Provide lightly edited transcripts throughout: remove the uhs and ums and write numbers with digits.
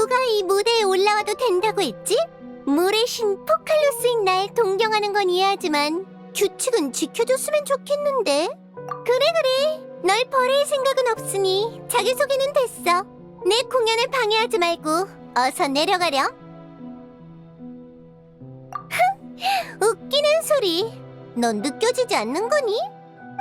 누가 이 무대에 올라와도 된다고 했지? 물의 신 포칼로스인 날 동경하는 건 이해하지만 규칙은 지켜줬으면 좋겠는데. 그래, 널 버릴 생각은 없으니 자기소개는 됐어. 내 공연을 방해하지 말고 어서 내려가렴. 웃기는 소리. 넌 느껴지지 않는 거니?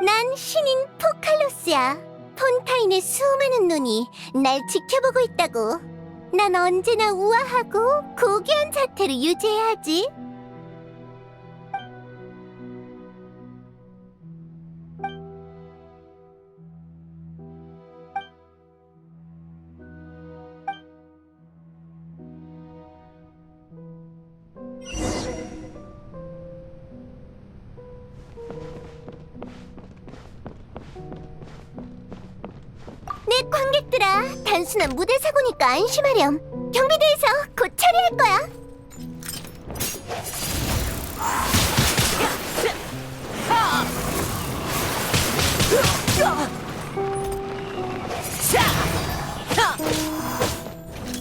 난 신인 포칼로스야. 폰타인의 수많은 눈이 날 지켜보고 있다고. 난 언제나 우아하고 고귀한 자태를 유지해야지. 내 관객들아, 단순한 무대 사고니까 안심하렴. 경비대에서 곧 처리할 거야.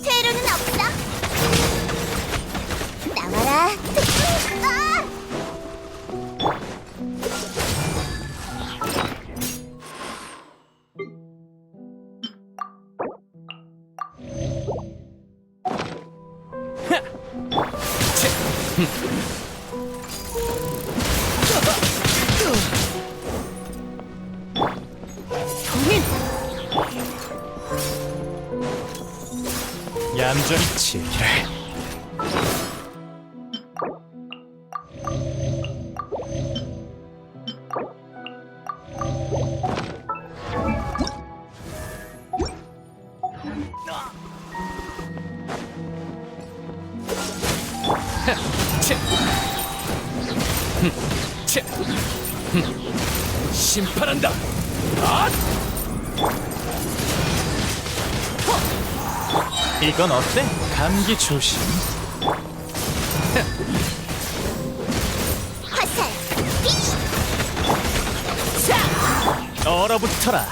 퇴로는 없어. 나와라. 얌전히 즐기래. 심판한다. 이건 어때? 감기 조심. 화살. 얼어붙어라.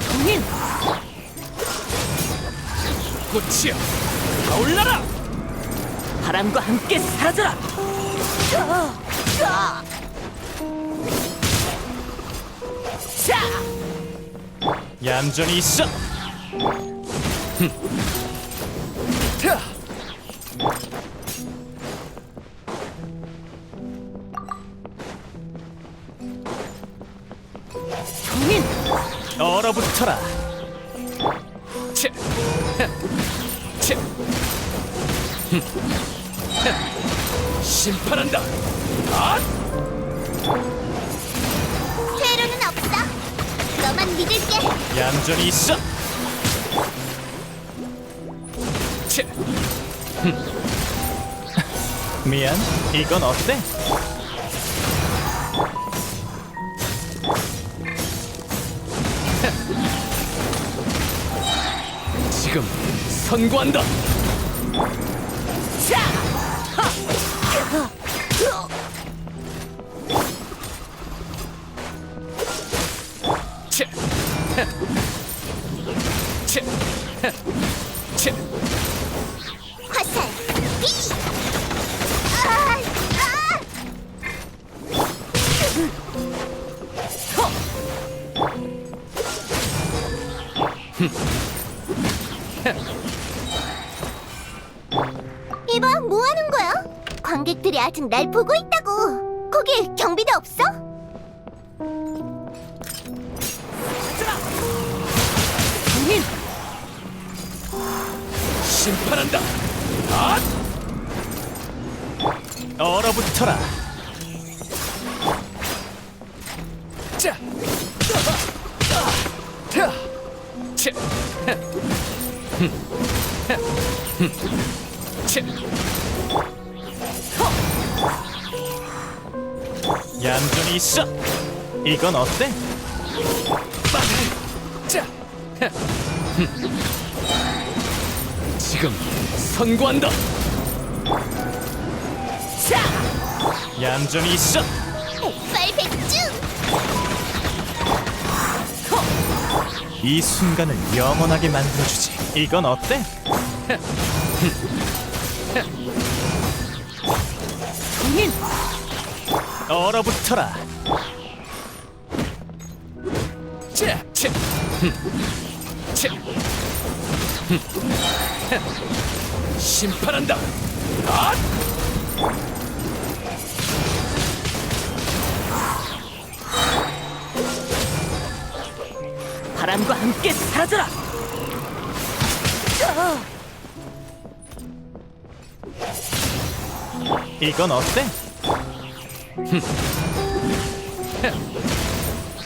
동인. 꽃이여, 타올라라. 바람과 함께 사라져라. 얌전히 있어. 동인. 얼어붙어라. 심판한다. 퇴로는 없어. 너만 믿을게. 얌전히 있어. 미안, 이건 어때? 지금 선고한다. 화살. 이봐, 뭐 하는 거야? 관객들이 아직 날 보고 있다고. 거기 경비대 없어? 동인! 심판한다. 얼어붙어라. 자, 얌전히 있어. 이건 어때? 자, 지금 선고한다. 얌전히 있어. 백발 백중! 이 순간을 영원하게 만들어주지. 이건 어때? 님! 얼어붙어라. 자, 자, 자, 심판한다. 아! 바람과 함께 사라져라. 이건 어때?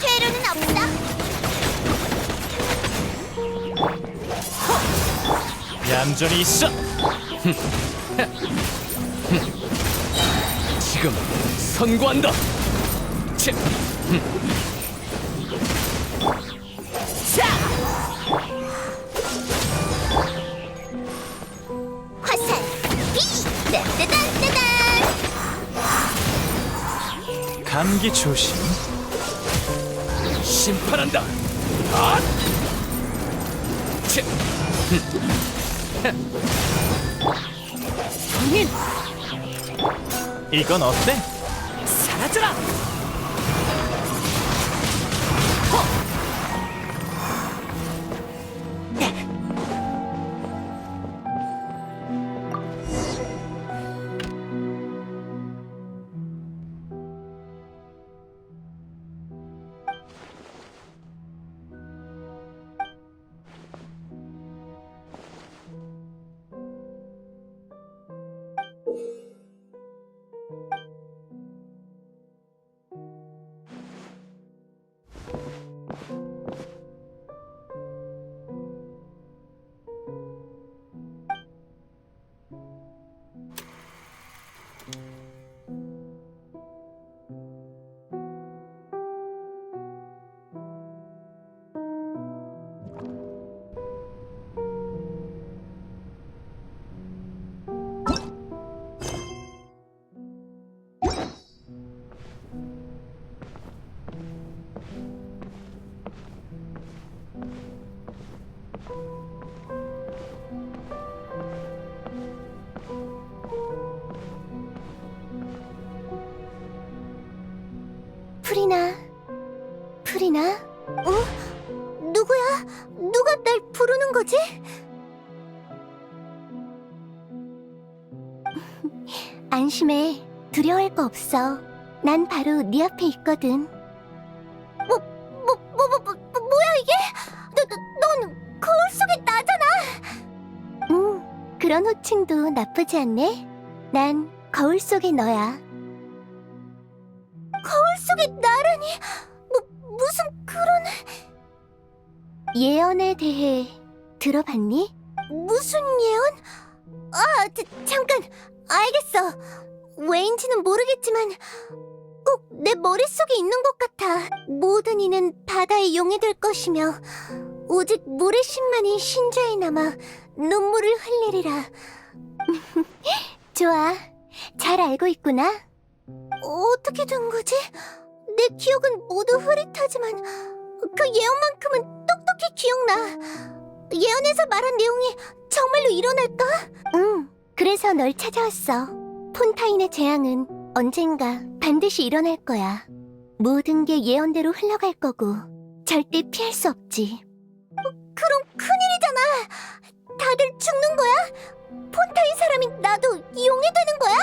퇴로는 없다! 얌전히 있어. 지금 선고한다. 자, 화살! 비! 따따단따단! 감기 조심. 심판한다. 아! 자, 님! 이건 어때? 사라져라. 프리나, 프리나? 어? 누구야? 누가 날 부르는 거지? 안심해. 두려워할 거 없어. 난 바로 네 앞에 있거든. 뭐야 이게? 넌 거울 속의 나잖아! 그런 호칭도 나쁘지 않네. 난 거울 속의 너야. 거울 속의 나라니? 무슨 그런... 예언에 대해 들어봤니? 무슨 예언? 아, 잠깐! 알겠어. 왜인지는 모르겠지만 꼭 내 머릿속에 있는 것 같아. 모든 이는 바다의 용이 될 것이며 오직 물의 신만이 신자에 남아 눈물을 흘리리라. 좋아. 잘 알고 있구나. 어떻게 된 거지? 내 기억은 모두 흐릿하지만 그 예언만큼은 똑똑히 기억나. 예언에서 말한 내용이 정말로 일어날까? 응, 그래서 널 찾아왔어. 폰타인의 재앙은 언젠가 반드시 일어날 거야. 모든 게 예언대로 흘러갈 거고 절대 피할 수 없지. 그럼 큰일이잖아. 다들 죽는 거야? 폰타인 사람이 나도 용이 되는 거야?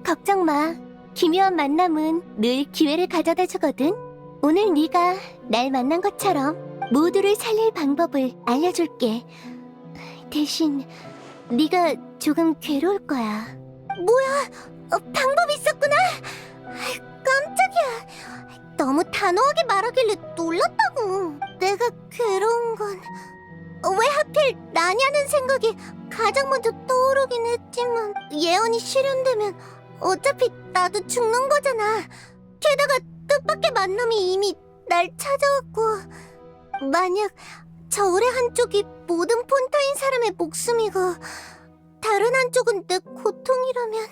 걱정 마. 기묘한 만남은 늘 기회를 가져다 주거든. 오늘 네가 날 만난 것처럼 모두를 살릴 방법을 알려줄게. 대신 네가 조금 괴로울 거야. 뭐야? 방법이 있었구나? 깜짝이야. 너무 단호하게 말하길래 놀랐다고. 내가 괴로운 건 왜 하필 나냐는 생각이 가장 먼저 떠오르긴 했지만 예언이 실현되면 어차피 나도 죽는 거잖아. 게다가 뜻밖의 만남이 이미 날 찾아왔고 만약 저울의 한쪽이 모든 폰타인 사람의 목숨이고 다른 한쪽은 내 고통이라면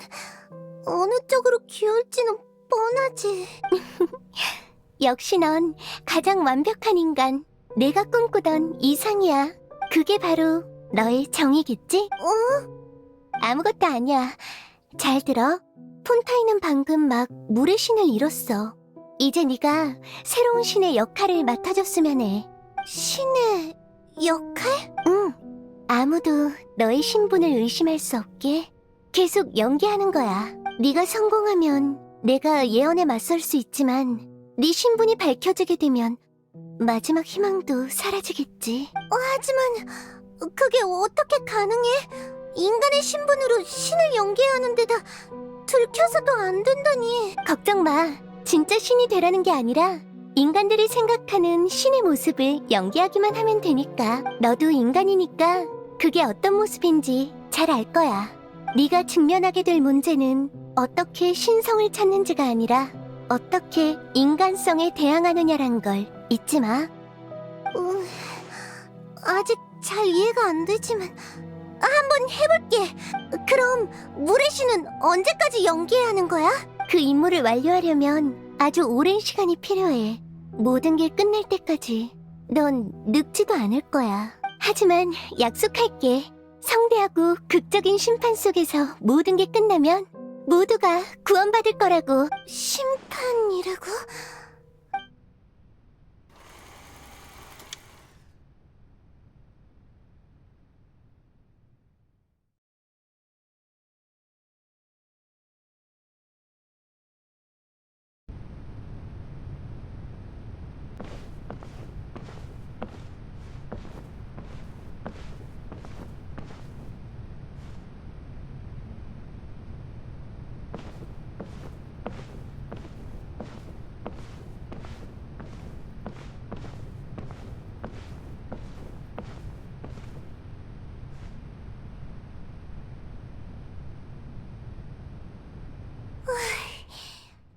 어느 쪽으로 기울지는 뻔하지. 역시 넌 가장 완벽한 인간. 내가 꿈꾸던 이상이야. 그게 바로 너의 정의겠지? 아무것도 아니야. 잘 들어. 폰타인은 방금 막 물의 신을 잃었어. 이제 네가 새로운 신의 역할을 맡아줬으면 해. 신의 역할? 응. 아무도 너의 신분을 의심할 수 없게 계속 연기하는 거야. 네가 성공하면 내가 예언에 맞설 수 있지만 네 신분이 밝혀지게 되면 마지막 희망도 사라지겠지. 하지만 그게 어떻게 가능해? 인간의 신분으로 신을 연기해야 하는 데다 들켜서도 안 된다니. 걱정 마. 진짜 신이 되라는 게 아니라 인간들이 생각하는 신의 모습을 연기하기만 하면 되니까. 너도 인간이니까 그게 어떤 모습인지 잘 알 거야. 네가 직면하게 될 문제는 어떻게 신성을 찾는지가 아니라 어떻게 인간성에 대항하느냐란 걸 잊지 마. 아직 잘 이해가 안 되지만 한번 해볼게. 그럼 물의 신은 언제까지 연기해야 하는 거야? 그 임무를 완료하려면 아주 오랜 시간이 필요해. 모든 게 끝날 때까지 넌 늙지도 않을 거야. 하지만 약속할게. 성대하고 극적인 심판 속에서 모든 게 끝나면 모두가 구원받을 거라고. 심판이라고?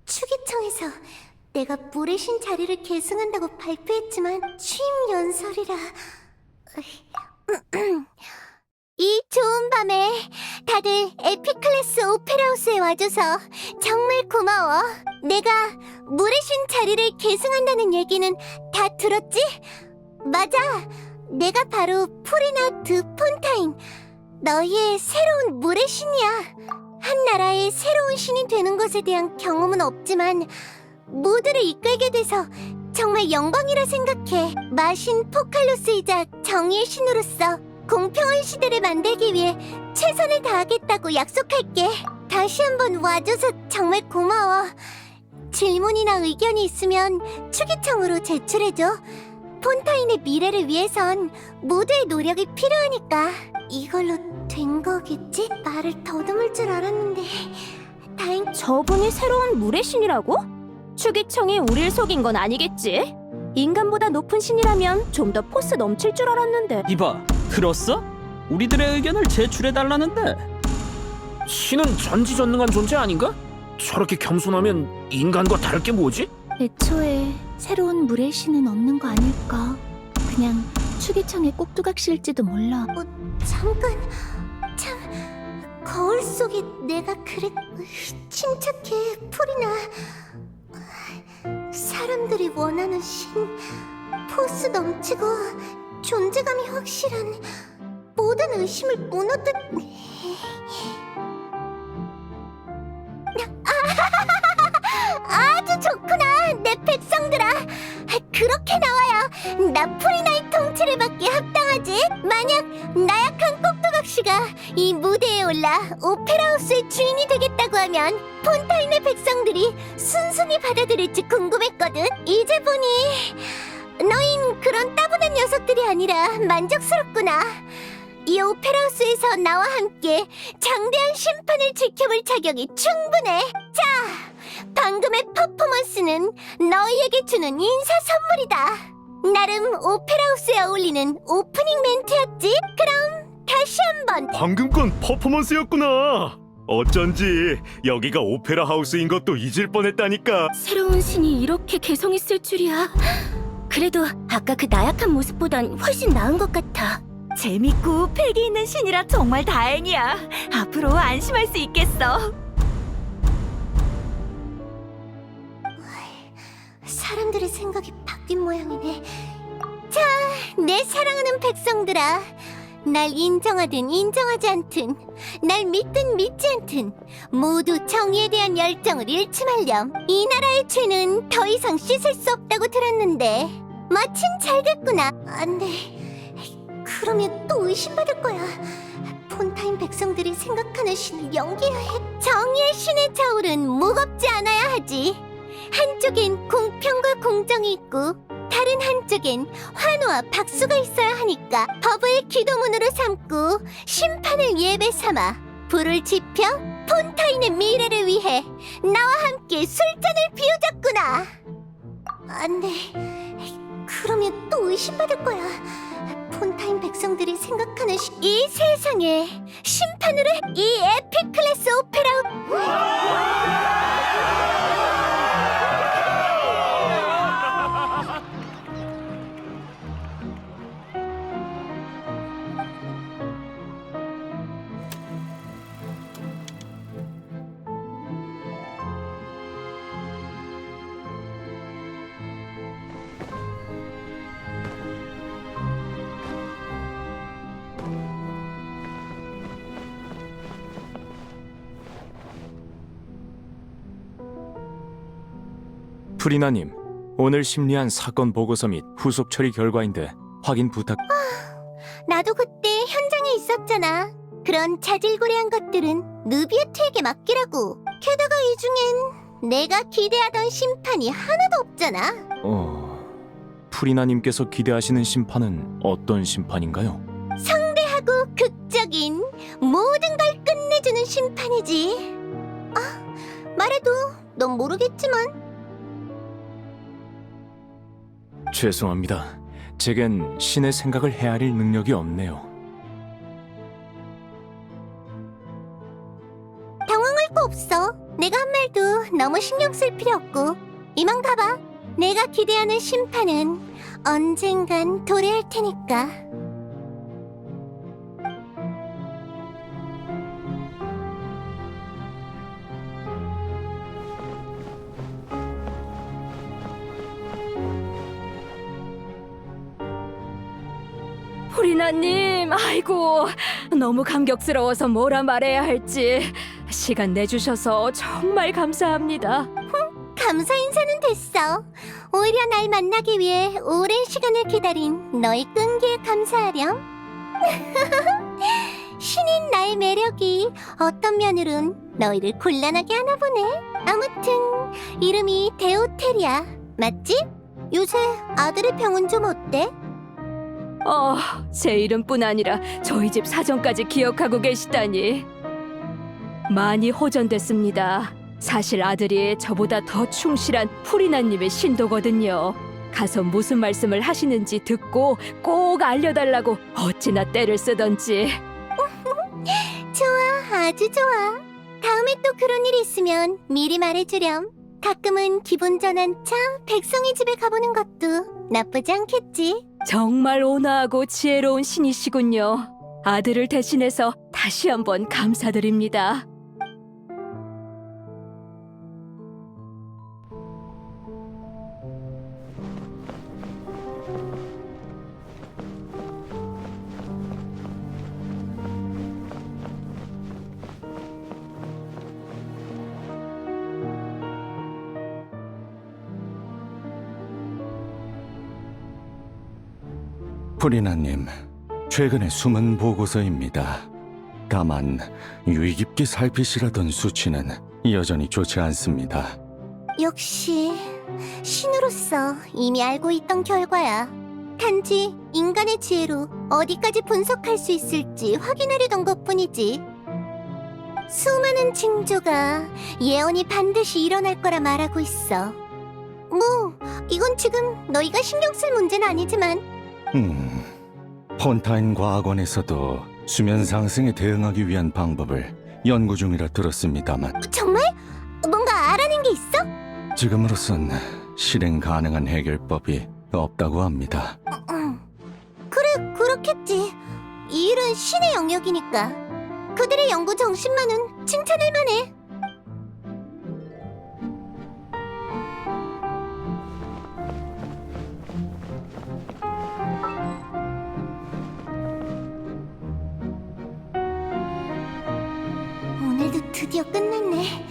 추기청에서 내가 물의 신 자리를 계승한다고 발표했지만 취임 연설이라. 이 좋은 밤에 다들 에피클래스 오페라하우스에 와줘서 정말 고마워. 내가 물의 신 자리를 계승한다는 얘기는 다 들었지? 맞아. 내가 바로 프리나트 폰타인, 너희의 새로운 물의 신이야. 한 나라의 새로운 신이 되는 것에 대한 경험은 없지만 모두를 이끌게 돼서 정말 영광이라 생각해. 마신 포칼로스이자 정의의 신으로서 공평한 시대를 만들기 위해 최선을 다하겠다고 약속할게. 다시 한번 와줘서 정말 고마워. 질문이나 의견이 있으면 추기청으로 제출해줘. 폰타인의 미래를 위해선 모두의 노력이 필요하니까. 이걸로 된 거겠지? 말을 더듬을 줄 알았는데 저분이 새로운 물의 신이라고? 추기청이 우릴 속인 건 아니겠지? 인간보다 높은 신이라면 좀 더 포스 넘칠 줄 알았는데. 이봐, 들었어? 우리들의 의견을 제출해달라는데. 신은 전지전능한 존재 아닌가? 저렇게 겸손하면 인간과 다를 게 뭐지? 애초에 새로운 물의 신은 없는 거 아닐까? 그냥 추기청의 꼭두각시일지도 몰라. 잠깐. 참, 거울 속에 내가 침착해. 풀이나 사람들이 원하는 신, 포스 넘치고 존재감이 확실한, 모든 의심을 무너뜨. 아주 좋구나, 내 백성들아. 그렇게 나와야 나 프리나의 통치를 받기에 합당하지. 만약 나약한 꼭두각시가 이 무대에 올라 오페라하우스의 주인이 되겠다고 하면 폰타인의 백성들이 순순히 받아들일지 궁금했거든. 이제 보니 너흰 그런 따분한 녀석들이 아니라 만족스럽구나. 이 오페라하우스에서 나와 함께 장대한 심판을 지켜볼 자격이 충분해. 자, 방금의 퍼포먼스는 너희에게 주는 인사 선물이다. 나름 오페라하우스에 어울리는 오프닝 멘트였지? 그럼 다시 한번. 방금 건 퍼포먼스였구나. 어쩐지 여기가 오페라 하우스인 것도 잊을 뻔했다니까. 새로운 신이 이렇게 개성 있을 줄이야. 그래도 아까 그 나약한 모습보단 훨씬 나은 것 같아. 재밌고 패기 있는 신이라 정말 다행이야. 앞으로 안심할 수 있겠어. 사람들의 생각이 바뀐 모양이네. 자, 내 사랑하는 백성들아. 날 인정하든 인정하지 않든, 날 믿든 믿지 않든 모두 정의에 대한 열정을 잃지 말렴. 이 나라의 죄는 더 이상 씻을 수 없다고 들었는데 마침 잘 됐구나. 안 돼. 그러면 또 의심받을 거야. 폰타인 백성들이 생각하는 신을 연기해야 해. 정의의 신의 저울은 무겁지 않아야 하지. 한쪽엔 공평과 공정이 있고 다른 한쪽엔 환호와 박수가 있어야 하니까 법을 기도문으로 삼고 심판을 예배 삼아 불을 지펴 폰타인의 미래를 위해 나와 함께 술잔을 비우자꾸나. 안 돼. 그러면 또 의심받을 거야. 폰타인 백성들이 생각하는 이 세상에 심판으로 이 에픽 클래스 오페라. 프리나님, 오늘 심리한 사건 보고서 및 후속 처리 결과인데 확인 부탁. 나도 그때 현장에 있었잖아. 그런 자질구레한 것들은 누비에트에게 맡기라고. 게다가 이 중엔 내가 기대하던 심판이 하나도 없잖아. 프리나님께서 기대하시는 심판은 어떤 심판인가요? 성대하고 극적인 모든 걸 끝내주는 심판이지. 말해도 넌 모르겠지만 죄송합니다. 제겐 신의 생각을 헤아릴 능력이 없네요. 당황할 거 없어. 내가 한 말도 너무 신경 쓸 필요 없고. 이만 가봐. 내가 기대하는 심판은 언젠간 도래할 테니까. 프리나님, 아이고, 너무 감격스러워서 뭐라 말해야 할지. 시간 내주셔서 정말 감사합니다. 감사 인사는 됐어. 오히려 날 만나기 위해 오랜 시간을 기다린 너의 끈기에 감사하렴. 신인 나의 매력이 어떤 면으론 너희를 곤란하게 하나 보네. 아무튼 이름이 데오텔이야. 맞지? 요새 아들의 병은 좀 어때? 제 이름뿐 아니라 저희 집 사정까지 기억하고 계시다니. 많이 호전됐습니다. 사실 아들이 저보다 더 충실한 프리나님의 신도거든요. 가서 무슨 말씀을 하시는지 듣고 꼭 알려달라고 어찌나 떼를 쓰던지. 좋아, 아주 좋아. 다음에 또 그런 일이 있으면 미리 말해주렴. 가끔은 기분 전환차 백성의 집에 가보는 것도 나쁘지 않겠지. 정말 온화하고 지혜로운 신이시군요. 아들을 대신해서 다시 한번 감사드립니다. 프리나님, 최근에 숨은 보고서입니다. 다만 유의 깊게 살피시라던 수치는 여전히 좋지 않습니다. 역시 신으로서 이미 알고 있던 결과야. 단지 인간의 지혜로 어디까지 분석할 수 있을지 확인하려던 것뿐이지. 수많은 징조가 예언이 반드시 일어날 거라 말하고 있어. 뭐 이건 지금 너희가 신경 쓸 문제는 아니지만 폰타인 과학원에서도 수면 상승에 대응하기 위한 방법을 연구 중이라 들었습니다만 정말? 뭔가 알아낸 게 있어? 지금으로선 실행 가능한 해결법이 없다고 합니다. 그래, 그렇겠지. 이 일은 신의 영역이니까. 그들의 연구 정신만은 칭찬할 만해. 드디어 끝났네.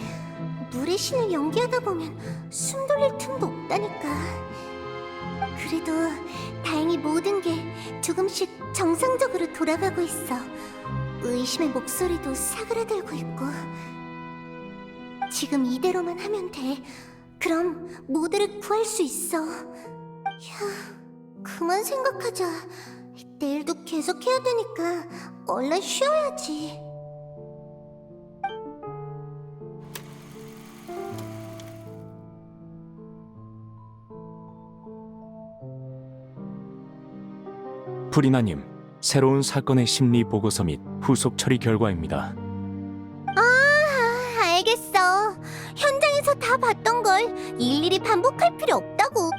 물의 신을 연기하다 보면 숨 돌릴 틈도 없다니까. 그래도 다행히 모든 게 조금씩 정상적으로 돌아가고 있어. 의심의 목소리도 사그라들고 있고. 지금 이대로만 하면 돼. 그럼 모두를 구할 수 있어. 그만 생각하자. 내일도 계속 해야 되니까 얼른 쉬어야지. 프리나님, 새로운 사건의 심리 보고서 및 후속 처리 결과입니다. 알겠어. 현장에서 다 봤던 걸 일일이 반복할 필요 없다고.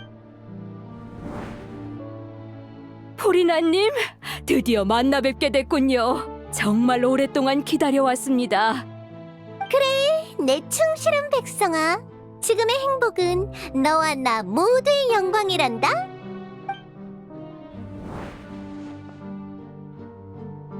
포리나님, 드디어 만나 뵙게 됐군요. 정말 오랫동안 기다려왔습니다. 내 충실한 백성아. 지금의 행복은 너와 나 모두의 영광이란다.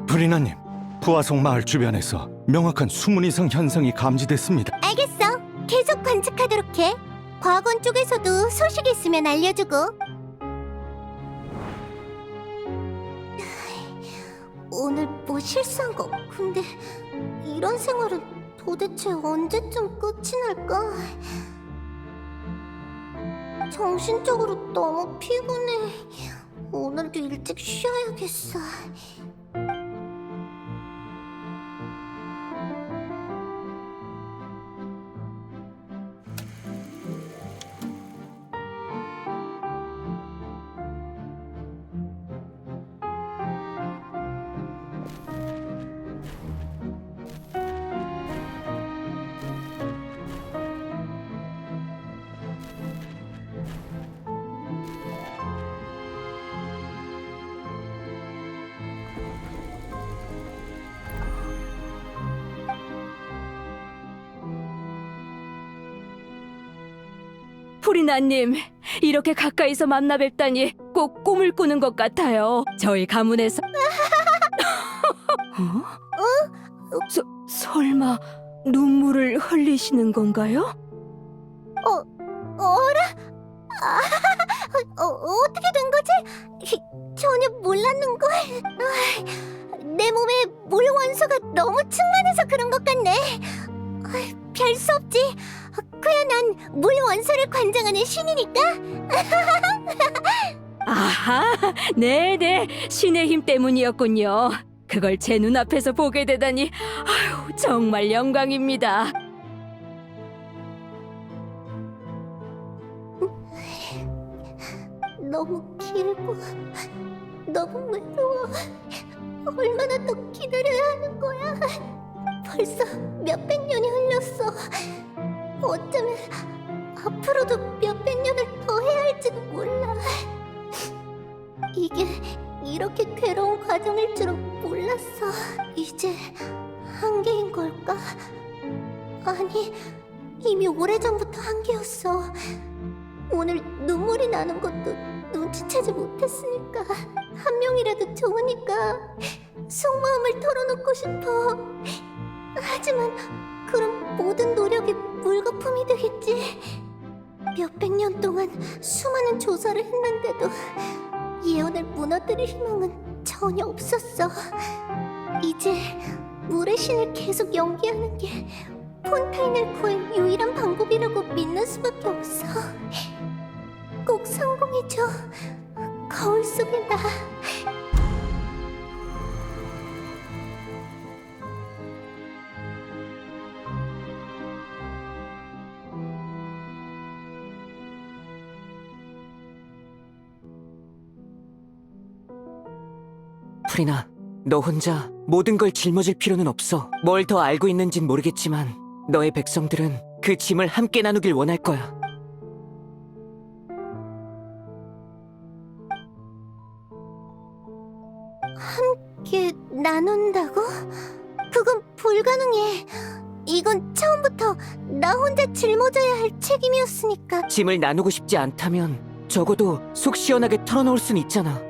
프리나님, 부하속 마을 주변에서 명확한 수문 이상 현상이 감지됐습니다. 알겠어. 계속 관측하도록 해. 과건 쪽에서도 소식이 있으면 알려주고. 오늘 뭐 실수한 거? 근데 이런 생활은 도대체 언제쯤 끝이 날까? 정신적으로 너무 피곤해. 오늘도 일찍 쉬어야겠어. 포리나님, 이렇게 가까이서 만나 뵙다니 꼭 꿈을 꾸는 것 같아요. 저희 가문에서 설마 눈물을 흘리시는 건가요? 어라? 어떻게 된 거지? 전혀 몰랐는걸. 내 몸에 물 원소가 너무 충만해서 그런 것 같네. 별 수 없지. 그야 난 물 원소를 관장하는 신이니까. 아하, 네네, 신의 힘 때문이었군요. 그걸 제 눈앞에서 보게 되다니, 아유, 정말 영광입니다. 너무 길고 너무 외로워. 얼마나 더 기다려야 하는 거야? 벌써 몇백 년이 흘렀어. 어쩌면 앞으로도 몇백 년을 더 해야 할지도 몰라. 이게 이렇게 괴로운 과정일 줄은 몰랐어. 이제 한계인 걸까? 아니, 이미 오래전부터 한계였어. 오늘 눈물이 나는 것도 눈치채지 못했으니까. 한 명이라도 좋으니까 속마음을 털어놓고 싶어. 하지만 그럼 모든 노력이 물거품이 되겠지. 몇백 년 동안 수많은 조사를 했는데도 예언을 무너뜨릴 희망은 전혀 없었어. 이제 물의 신을 계속 연기하는 게 폰타인을 구할 유일한 방법이라고 믿는 수밖에 없어. 꼭 성공해줘. 거울 속의 나. 프리나, 너 혼자 모든 걸 짊어질 필요는 없어. 뭘 더 알고 있는진 모르겠지만 너의 백성들은 그 짐을 함께 나누길 원할 거야. 함께 나눈다고? 그건 불가능해. 이건 처음부터 나 혼자 짊어져야 할 책임이었으니까. 짐을 나누고 싶지 않다면 적어도 속 시원하게 털어놓을 순 있잖아.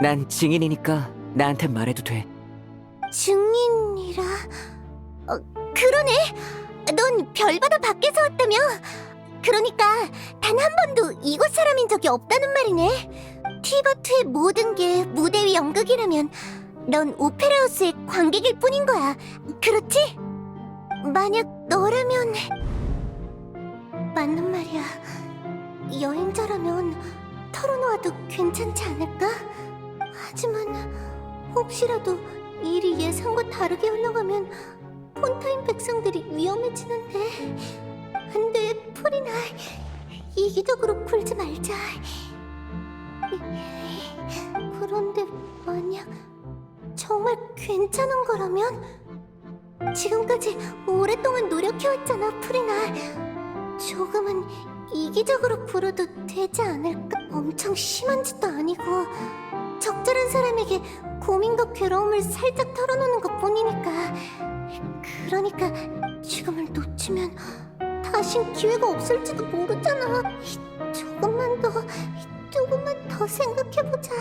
난 증인이니까 나한테 말해도 돼. 증인이라? 그러네. 넌 별바다 밖에서 왔다며? 그러니까 단 한 번도 이곳 사람인 적이 없다는 말이네. 티버트의 모든 게 무대 위 연극이라면 넌 오페라하우스의 관객일 뿐인 거야. 그렇지? 만약 너라면... 맞는 말이야. 여행자라면 털어놓아도 괜찮지 않을까? 하지만 혹시라도 일이 예상과 다르게 흘러가면 폰타인 백성들이 위험해지는데. 안 돼, 프리나. 이기적으로 굴지 말자. 그런데 만약 정말 괜찮은 거라면? 지금까지 오랫동안 노력해왔잖아, 프리나. 조금은 이기적으로 굴어도 되지 않을까? 엄청 심한 짓도 아니고 적절한 사람에게 고민과 괴로움을 살짝 털어놓는 것 뿐이니까. 그러니까 지금을 놓치면 다신 기회가 없을지도 모르잖아. 조금만 더 생각해보자.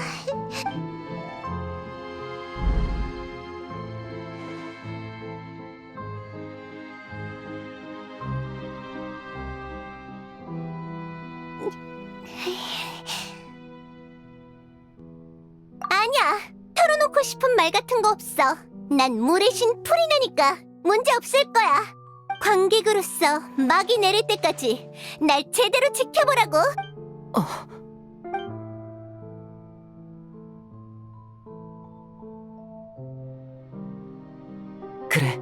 아니야. 털어놓고 싶은 말 같은 거 없어. 난 물의 신 프리나니까 문제 없을 거야. 관객으로서 막이 내릴 때까지 날 제대로 지켜보라고. 그래.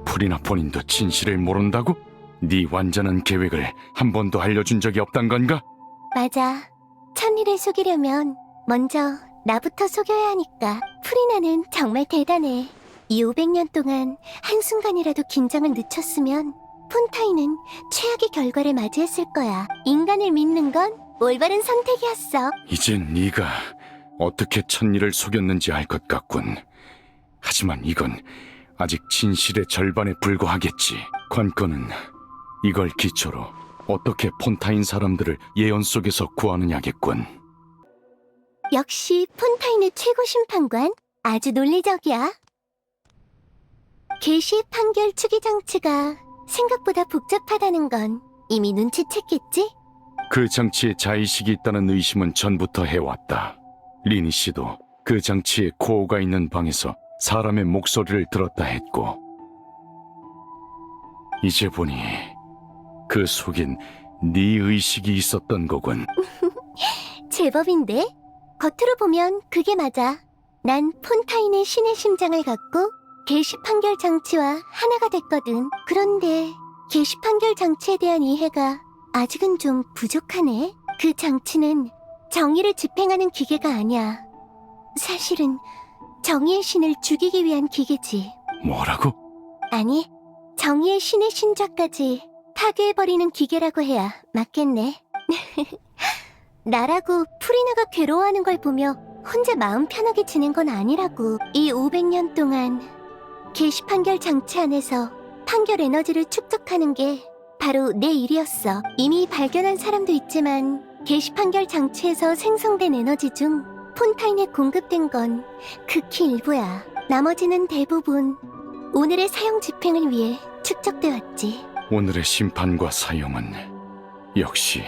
프리나 본인도 진실을 모른다고? 네 완전한 계획을 한 번도 알려준 적이 없단 건가? 맞아. 천리를 속이려면 먼저 나부터 속여야 하니까. 프리나는 정말 대단해. 이 500년 동안 한순간이라도 긴장을 늦췄으면 폰타인은 최악의 결과를 맞이했을 거야. 인간을 믿는 건 올바른 선택이었어. 이젠 네가 어떻게 천리를 속였는지 알 것 같군. 하지만 이건 아직 진실의 절반에 불과하겠지. 관건은 이걸 기초로 어떻게 폰타인 사람들을 예언 속에서 구하느냐겠군. 역시 폰타인의 최고 심판관, 아주 논리적이야. 계시 판결 추기 장치가 생각보다 복잡하다는 건 이미 눈치챘겠지? 그 장치에 자의식이 있다는 의심은 전부터 해왔다. 리니 씨도 그 장치에 코어가 있는 방에서 사람의 목소리를 들었다 했고, 이제 보니 그 속엔 네 의식이 있었던 거군. 제법인데? 겉으로 보면 그게 맞아. 난 폰타인의 신의 심장을 갖고 계시 판결 장치와 하나가 됐거든. 그런데 계시 판결 장치에 대한 이해가 아직은 좀 부족하네. 그 장치는 정의를 집행하는 기계가 아니야. 사실은 정의의 신을 죽이기 위한 기계지. 뭐라고? 아니, 정의의 신의 신좌까지 파괴해버리는 기계라고 해야 맞겠네. 나라고 프리나가 괴로워하는 걸 보며 혼자 마음 편하게 지낸 건 아니라고. 이 500년 동안 계시 판결 장치 안에서 판결 에너지를 축적하는 게 바로 내 일이었어. 이미 발견한 사람도 있지만 계시 판결 장치에서 생성된 에너지 중 폰타인에 공급된 건 극히 일부야. 나머지는 대부분 오늘의 사용 집행을 위해 축적돼 왔지. 오늘의 심판과 사용은 역시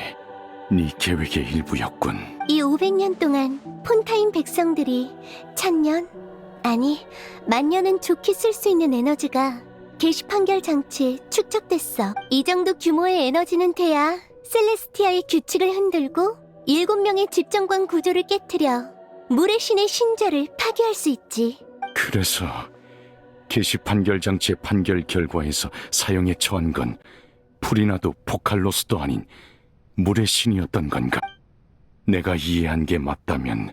네 계획의 일부였군. 이 500년 동안 폰타인 백성들이 1000년, 아니 만년은 좋게 쓸 수 있는 에너지가 계시 판결 장치에 축적됐어. 이 정도 규모의 에너지는 돼야 셀레스티아의 규칙을 흔들고 7명의 집정관 구조를 깨트려 물의 신의 신좌를 파괴할 수 있지. 그래서 계시 판결 장치의 판결 결과에서 사용에 처한 건 프리나도 포칼로스도 아닌 물의 신이었던 건가? 내가 이해한 게 맞다면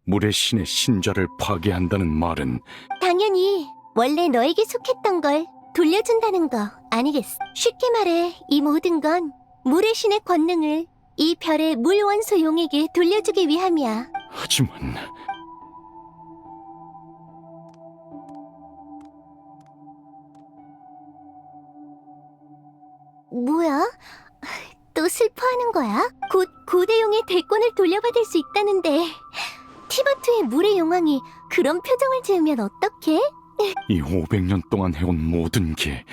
물의 신의 신좌를 파괴한다는 말은 당연히 원래 너에게 속했던 걸 돌려준다는 거 아니겠어? 쉽게 말해 이 모든 건 물의 신의 권능을 이 별의 물 원소 용에게 돌려주기 위함이야. 하지만 뭐야? 또 슬퍼하는 거야? 곧 고대용의 대권을 돌려받을 수 있다는데 티바투의 물의 용왕이 그런 표정을 지으면 어떡해? 이 500년 동안 해온 모든 게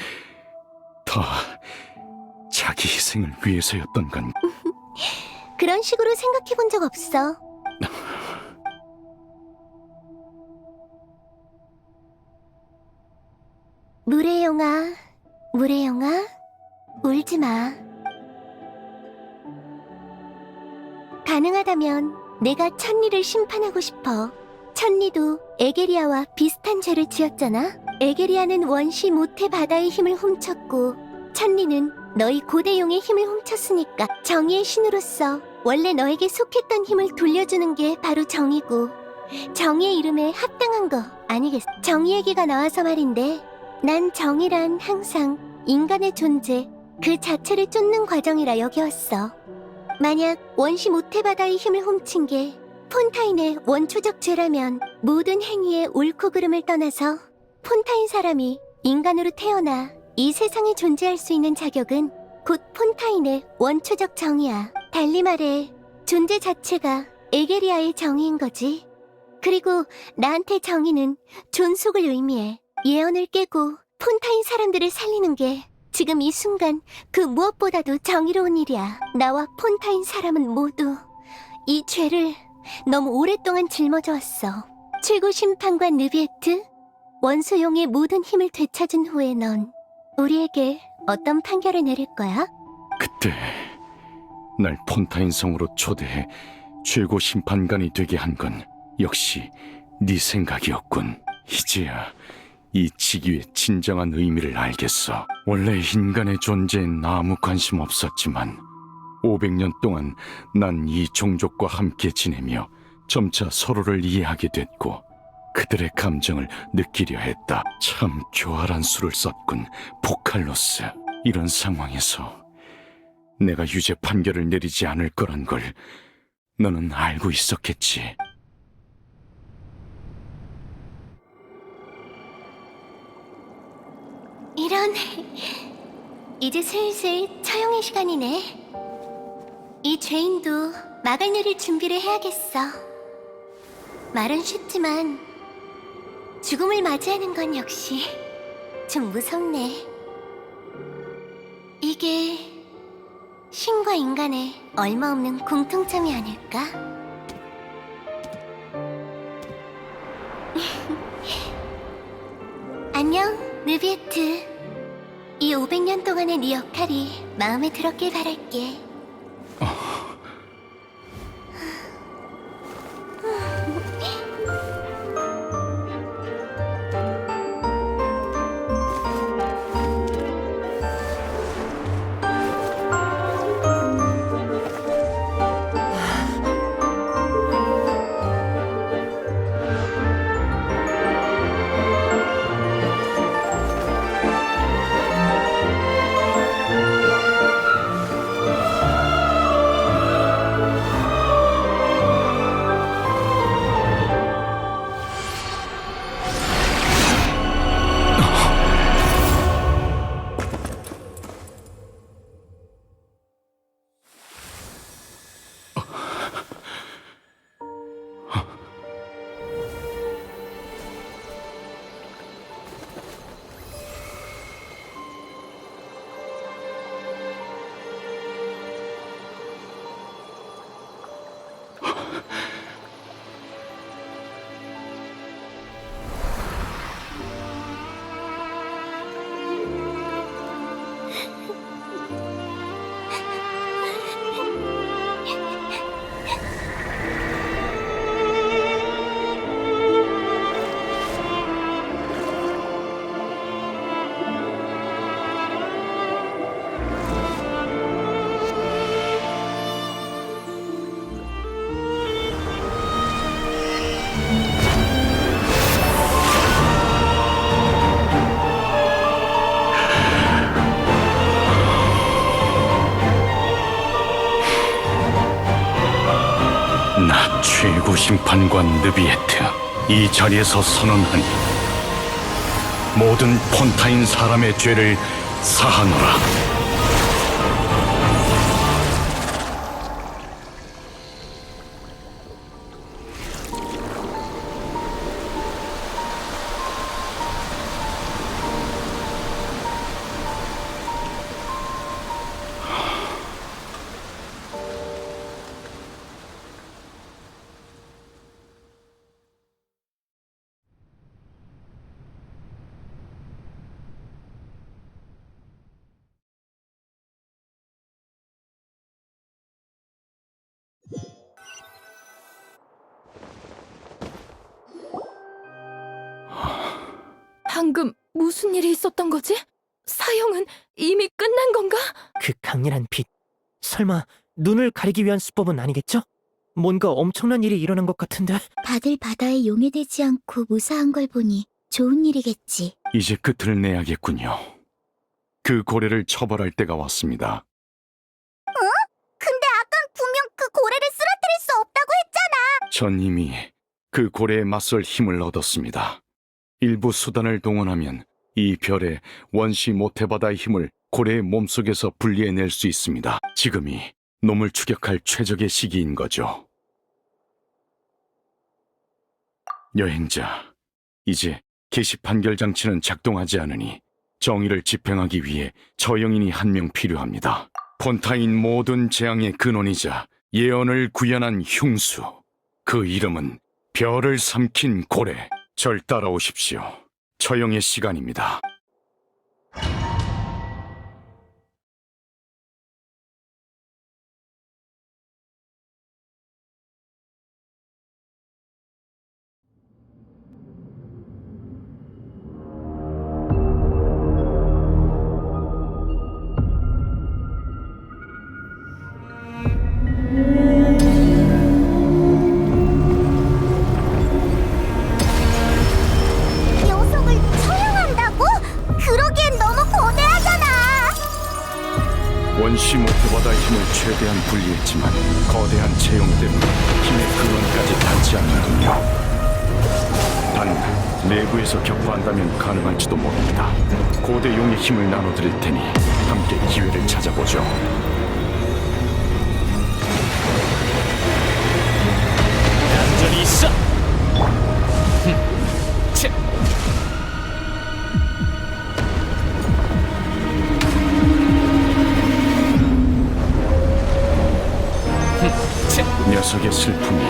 다 자기 희생을 위해서였던 건 그런 식으로 생각해 본 적 없어. 물의 용아, 물의 용아, 울지 마. 가능하다면 내가 천리를 심판하고 싶어. 천리도 에게리아와 비슷한 죄를 지었잖아. 에게리아는 원시 모태 바다의 힘을 훔쳤고 천리는 너희 고대용의 힘을 훔쳤으니까 정의의 신으로서 원래 너에게 속했던 힘을 돌려주는 게 바로 정의고 정의의 이름에 합당한 거 아니겠어? 정의 얘기가 나와서 말인데 난 정의란 항상 인간의 존재 그 자체를 쫓는 과정이라 여겨왔어. 만약 원시 모태바다의 힘을 훔친 게 폰타인의 원초적 죄라면 모든 행위의 옳고 그름을 떠나서 폰타인 사람이 인간으로 태어나 이 세상에 존재할 수 있는 자격은 곧 폰타인의 원초적 정의야. 달리 말해 존재 자체가 에게리아의 정의인 거지. 그리고 나한테 정의는 존속을 의미해. 예언을 깨고 폰타인 사람들을 살리는 게 지금 이 순간 그 무엇보다도 정의로운 일이야. 나와 폰타인 사람은 모두 이 죄를 너무 오랫동안 짊어져 왔어. 최고 심판관 느비에트, 원소용의 모든 힘을 되찾은 후에 넌 우리에게 어떤 판결을 내릴 거야? 그때 날 폰타인 성으로 초대해 최고 심판관이 되게 한 건 역시 네 생각이었군. 이제야 이 직위의 진정한 의미를 알겠어. 원래 인간의 존재엔 아무 관심 없었지만 500년 동안 난 이 종족과 함께 지내며 점차 서로를 이해하게 됐고 그들의 감정을 느끼려 했다. 참 교활한 수를 썼군, 포칼로스. 이런 상황에서 내가 유죄 판결을 내리지 않을 거란 걸 너는 알고 있었겠지. 이런... 이제 슬슬 처형의 시간이네. 이 죄인도 막을 내릴 준비를 해야겠어. 말은 쉽지만 죽음을 맞이하는 건 역시 좀 무섭네. 이게 신과 인간의 얼마 없는 공통점이 아닐까? 안녕, 느비에트. 이 500년 동안의 네 역할이 마음에 들었길 바랄게. 나 최고 심판관 느비에트, 이 자리에서 선언하니 모든 폰타인 사람의 죄를 사하노라. 방금 무슨 일이 있었던 거지? 사형은 이미 끝난 건가? 그 강렬한 빛. 설마 눈을 가리기 위한 수법은 아니겠죠? 뭔가 엄청난 일이 일어난 것 같은데. 다들 바다에 용해되지 않고 무사한 걸 보니 좋은 일이겠지. 이제 끝을 내야겠군요. 그 고래를 처벌할 때가 왔습니다. 근데 아깐 분명 그 고래를 쓰러뜨릴 수 없다고 했잖아. 전 이미 그 고래에 맞설 힘을 얻었습니다. 일부 수단을 동원하면 이 별의 원시 모태바다의 힘을 고래의 몸속에서 분리해낼 수 있습니다. 지금이 놈을 추격할 최적의 시기인 거죠. 여행자, 이제 개시 판결 장치는 작동하지 않으니 정의를 집행하기 위해 저영인이 한 명 필요합니다. 폰타인 모든 재앙의 근원이자 예언을 구현한 흉수. 그 이름은 별을 삼킨 고래. 절 따라오십시오. 처형의 시간입니다. 녀석을 처형한다고? 그러기엔 너무 거대하잖아. 원시 모태바다의 힘을 최대한 분리했지만 거대한 체형 때문에 힘의 근원까지 닿지 않는군요. 단 내부에서 격파한다면 가능할지도 모릅니다. 고대 용의 힘을 나눠드릴 테니 함께 기회를 찾아보죠. 얌전히 있어. 치. 치. 녀석의 슬픔이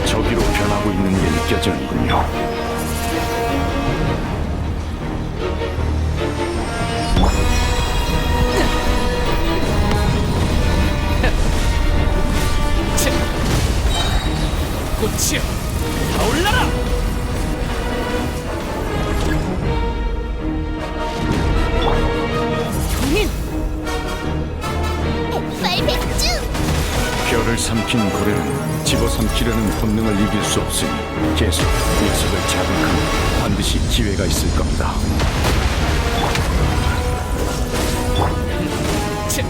저기로 변하고 있는 게 느껴지는군요. 치. 꽃이여, 타올라라. 백발백중. 별을 삼킨 고래는 집어삼키려는 본능을 이길 수 없으니 계속 녀석을 자극하면 반드시 기회가 있을 겁니다. 치.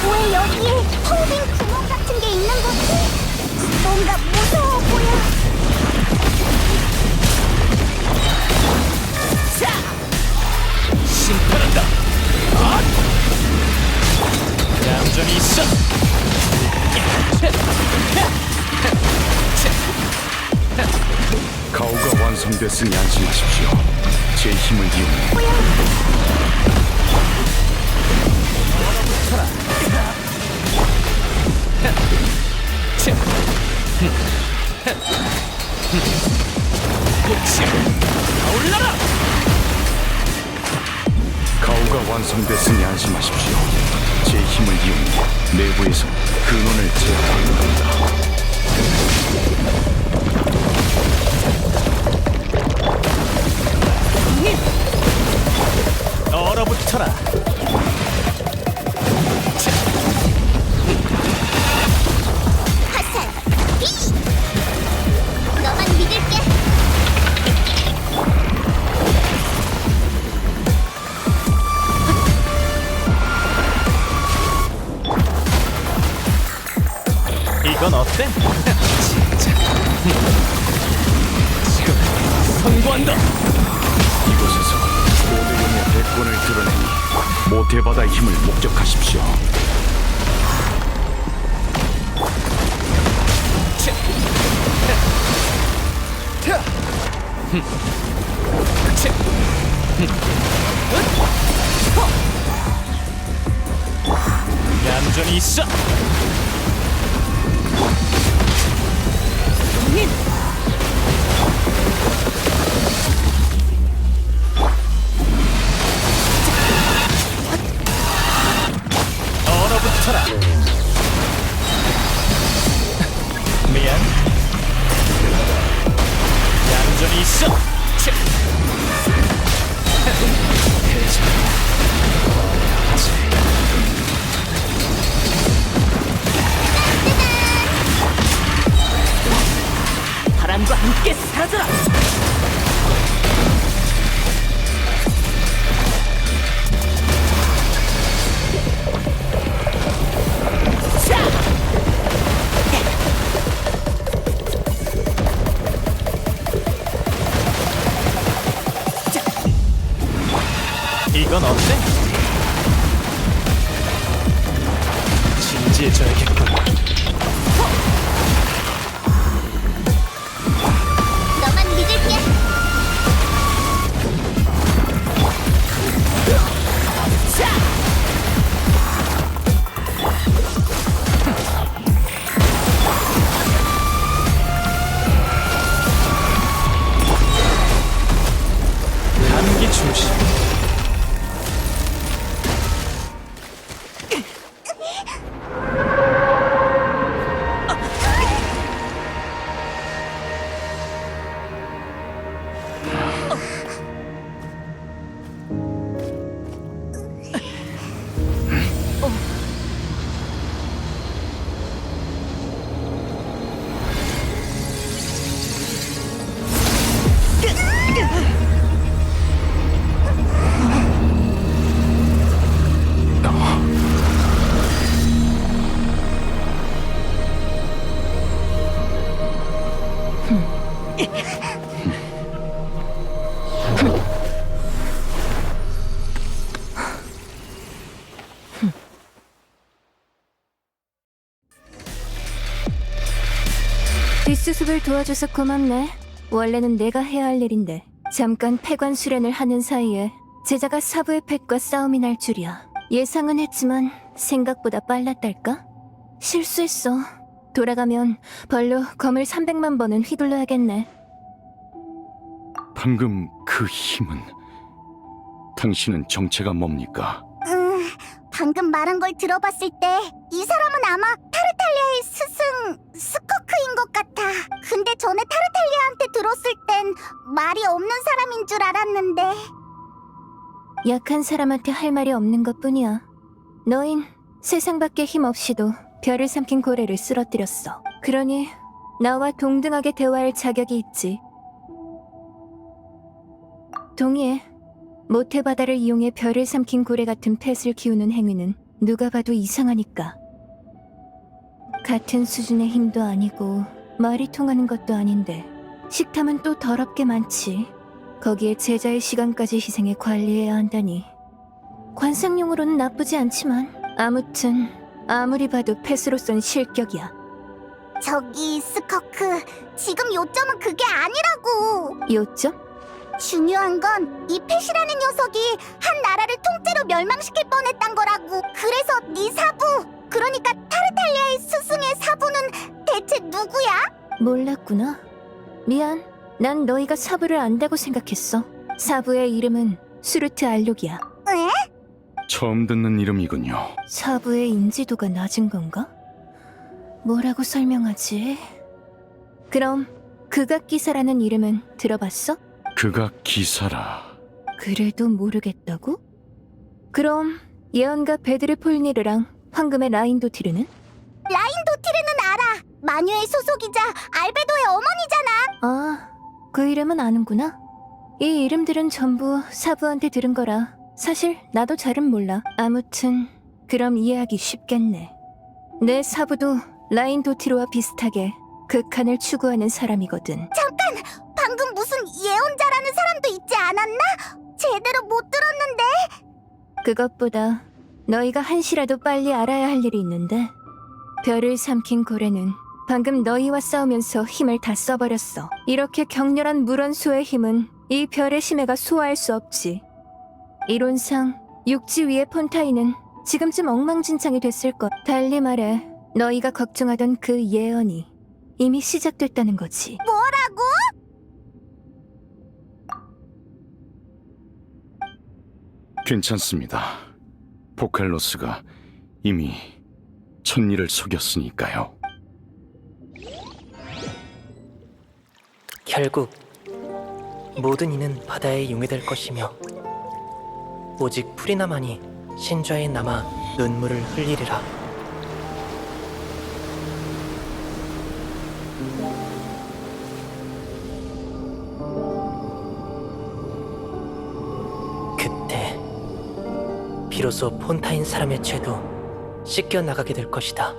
왜 여기에 텅 빈 구멍 같은 게 있는 거지? 뭔가 무서워 보여. 심판한다. 얌전히 있어. 가오가 완성됐으니 안심하십시오. 제 힘을 이용해 꽃이여, 타올라라. 가오가 완성됐으니 안심하십시오. 제 힘을 이용해 내부에서 근원을 제압하는 겁니다. 얼어붙어라. 화살 비. 너만 믿을게. 이건 어때? 진짜. 지금 선고한다. 이곳에서 고대용의 백권을 드러내니 모태바다의 힘을 목적하십시오. 얌전히 있어. 바람과 함께 사라져라. 이건 어때? 진지해져야겠군. 너만 믿을게. 감기 조심. 뒷수습을 도와줘서 고맙네. 원래는 내가 해야 할 일인데 잠깐 폐관 수련을 하는 사이에 제자가 사부의 펫과 싸움이 날 줄이야. 예상은 했지만 생각보다 빨랐달까? 실수했어. 돌아가면 벌로 검을 300만 번은 휘둘러야겠네. 방금 그 힘은 당신은 정체가 뭡니까? 방금 말한 걸 들어봤을 때 이 사람은 아마 타르탈리아의 스승 스커크인 것 같아. 근데 전에 타르탈리아한테 들었을 땐 말이 없는 사람인 줄 알았는데. 약한 사람한테 할 말이 없는 것뿐이야. 너흰 세상 밖에 힘 없이도 별을 삼킨 고래를 쓰러뜨렸어. 그러니 나와 동등하게 대화할 자격이 있지. 동의해. 모태바다를 이용해 별을 삼킨 고래 같은 펫을 키우는 행위는 누가 봐도 이상하니까. 같은 수준의 힘도 아니고 말이 통하는 것도 아닌데 식탐은 또 더럽게 많지. 거기에 제자의 시간까지 희생해 관리해야 한다니. 관상용으로는 나쁘지 않지만 아무튼 아무리 봐도 펫으로선 실격이야. 저기 스커크, 지금 요점은 그게 아니라고. 요점? 중요한 건 이 펫이라는 녀석이 한 나라를 통째로 멸망시킬 뻔했단 거라고. 그래서 네 사부, 그러니까 타르탈리아의 스승의 사부는 대체 누구야? 몰랐구나. 미안. 난 너희가 사부를 안다고 생각했어. 사부의 이름은 수르트 알록이야. 에? 처음 듣는 이름이군요. 사부의 인지도가 낮은 건가? 뭐라고 설명하지? 그럼 극악기사라는 이름은 들어봤어? 그가 기사라. 그래도 모르겠다고? 그럼 예언가 베드르 폴니르랑 황금의 라인도티르는? 라인도티르는 알아. 마녀의 소속이자 알베도의 어머니잖아. 아, 그 이름은 아는구나. 이 이름들은 전부 사부한테 들은 거라 사실 나도 잘은 몰라. 아무튼 그럼 이해하기 쉽겠네. 내 사부도 라인도티르와 비슷하게 극한을 추구하는 사람이거든. 잠깐! 방금 무슨 예언자라는 사람도 있지 않았나? 제대로 못 들었는데. 그것보다 너희가 한시라도 빨리 알아야 할 일이 있는데 별을 삼킨 고래는 방금 너희와 싸우면서 힘을 다 써버렸어. 이렇게 격렬한 물원소의 힘은 이 별의 심해가 소화할 수 없지. 이론상 육지 위의 폰타인은 지금쯤 엉망진창이 됐을 것. 달리 말해 너희가 걱정하던 그 예언이 이미 시작됐다는 거지. 뭐라고? 괜찮습니다. 포칼로스가 이미 천리를 속였으니까요. 결국 모든 이는 바다에 용해될 것이며 오직 프리나만이 신좌에 남아 눈물을 흘리리라. 그때 비로소 폰타인 사람의 죄도 씻겨 나가게 될 것이다.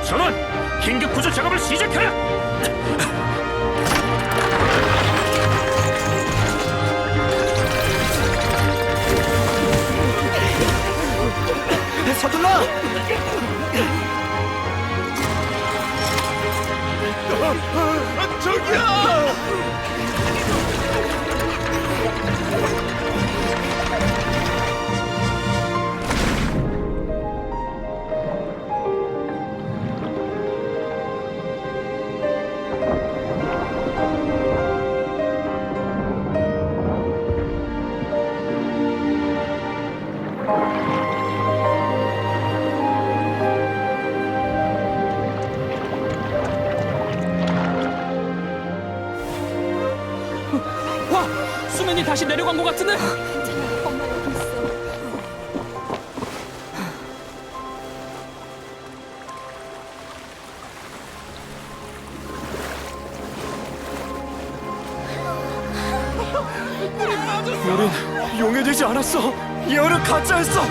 전원! 긴급 구조 작업을 시작하라! 서둘러! 와! 수면이 다시 내려간 것 같은데? 우린 용해되지 않았어. 예언은 가짜였어.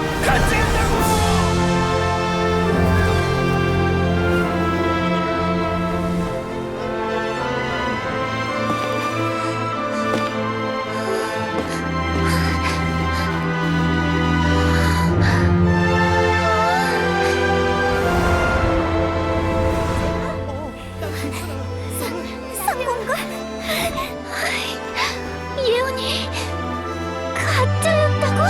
성공과 예언이 가짜였다고?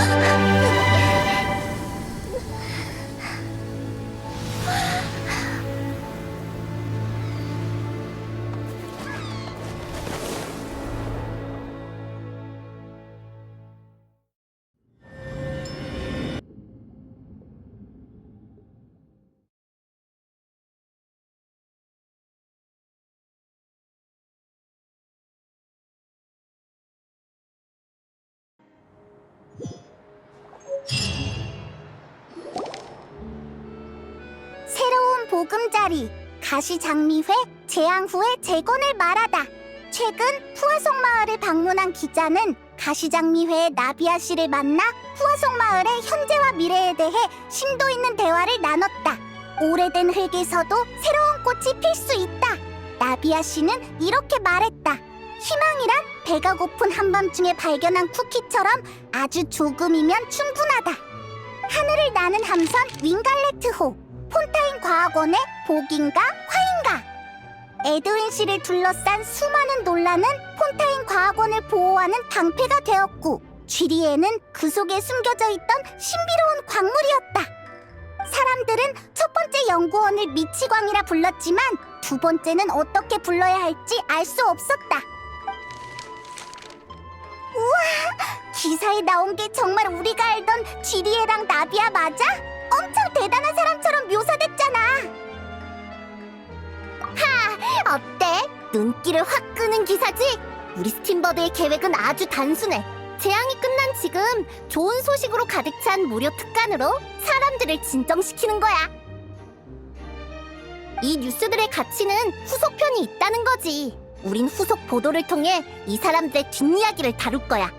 새로운 보금자리 가시장미회 재앙 후의 재건을 말하다. 최근 푸아송 마을을 방문한 기자는 가시장미회의 나비아 씨를 만나 푸아송 마을의 현재와 미래에 대해 심도 있는 대화를 나눴다. 오래된 흙에서도 새로운 꽃이 필 수 있다. 나비아 씨는 이렇게 말했다. 희망이란 배가 고픈 한밤중에 발견한 쿠키처럼 아주 조금이면 충분하다. 하늘을 나는 함선 윙갈레트호, 폰타인 과학원의 복인가 화인가. 에드윈 씨를 둘러싼 수많은 논란은 폰타인 과학원을 보호하는 방패가 되었고, 쥐리에는 그 속에 숨겨져 있던 신비로운 광물이었다. 사람들은 첫 번째 연구원을 미치광이라 불렀지만 두 번째는 어떻게 불러야 할지 알 수 없었다. 우와! 기사에 나온 게 정말 우리가 알던 쥐리에랑 나비아 맞아? 엄청 대단한 사람처럼 묘사됐잖아. 하! 어때? 눈길을 확 끄는 기사지? 우리 스팀버드의 계획은 아주 단순해. 재앙이 끝난 지금 좋은 소식으로 가득 찬 무료 특간으로 사람들을 진정시키는 거야. 이 뉴스들의 가치는 후속편이 있다는 거지. 우린 후속 보도를 통해 이 사람들의 뒷이야기를 다룰 거야.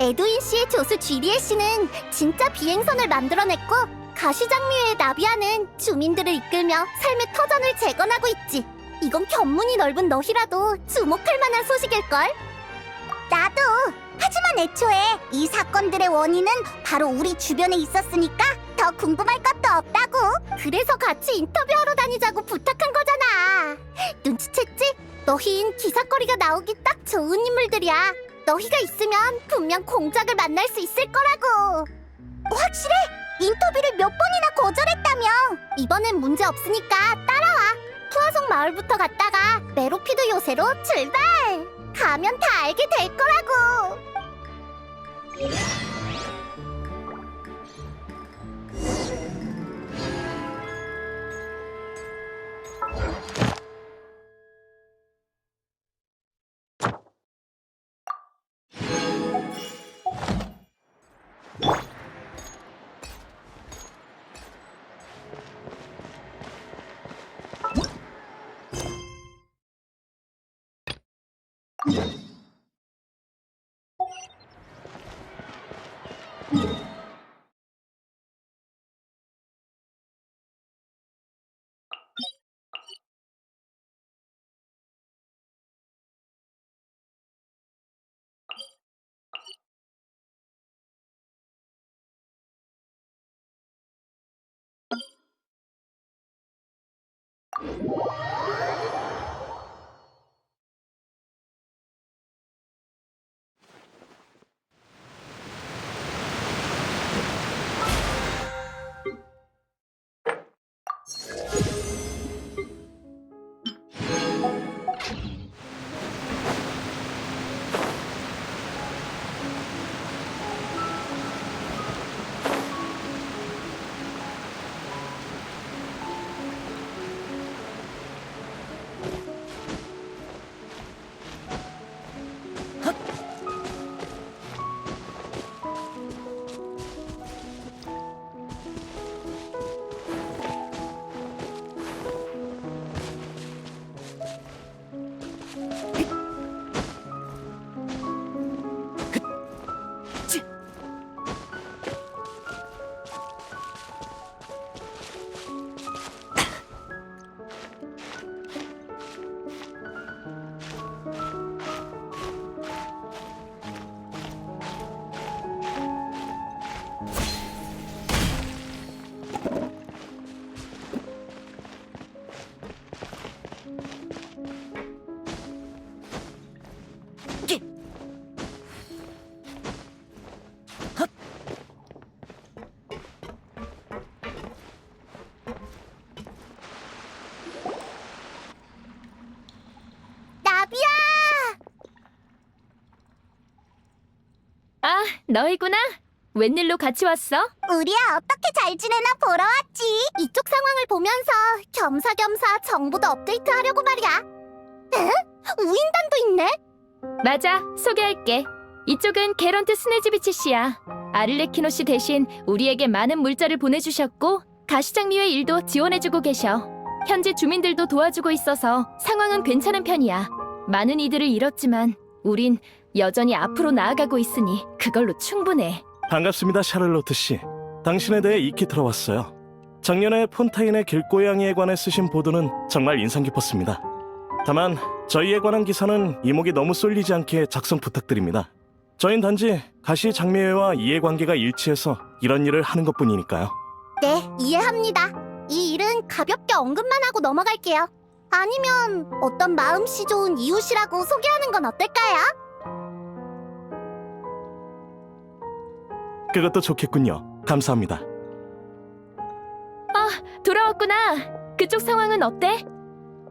에두인 씨의 조수 쥐리에 씨는 진짜 비행선을 만들어냈고, 가시장미회의 나비아는 주민들을 이끌며 삶의 터전을 재건하고 있지. 이건 견문이 넓은 너희라도 주목할 만한 소식일걸? 나도! 하지만 애초에 이 사건들의 원인은 바로 우리 주변에 있었으니까 더 궁금할 것도 없다고! 그래서 같이 인터뷰하러 다니자고 부탁한 거잖아! 눈치챘지? 너희는 기사거리가 나오기 딱 좋은 인물들이야. 너희가 있으면 분명 공작을 만날 수 있을 거라고! 확실해! 인터뷰를 몇 번이나 거절했다며! 이번엔 문제 없으니까 따라와! 푸아송 마을부터 갔다가 메로피드 요새로 출발! 가면 다 알게 될 거라고! 너희구나? 웬일로 같이 왔어? 우리야 어떻게 잘 지내나 보러 왔지. 이쪽 상황을 보면서 겸사겸사 정보도 업데이트하려고 말이야. 에? 우인단도 있네? 맞아, 소개할게. 이쪽은 게런트 스네즈비치 씨야. 아를레키노 씨 대신 우리에게 많은 물자를 보내주셨고 가시장미회 일도 지원해주고 계셔. 현지 주민들도 도와주고 있어서 상황은 괜찮은 편이야. 많은 이들을 잃었지만 우린 여전히 앞으로 나아가고 있으니 그걸로 충분해. 반갑습니다, 샤를로트 씨. 당신에 대해 익히 들어왔어요. 작년에 폰타인의 길고양이에 관해 쓰신 보도는 정말 인상 깊었습니다. 다만 저희에 관한 기사는 이목이 너무 쏠리지 않게 작성 부탁드립니다. 저흰 단지 가시장미회와 이해관계가 일치해서 이런 일을 하는 것뿐이니까요. 네, 이해합니다. 이 일은 가볍게 언급만 하고 넘어갈게요. 아니면 어떤 마음씨 좋은 이웃이라고 소개하는 건 어떨까요? 그것도 좋겠군요. 감사합니다. 돌아왔구나. 그쪽 상황은 어때?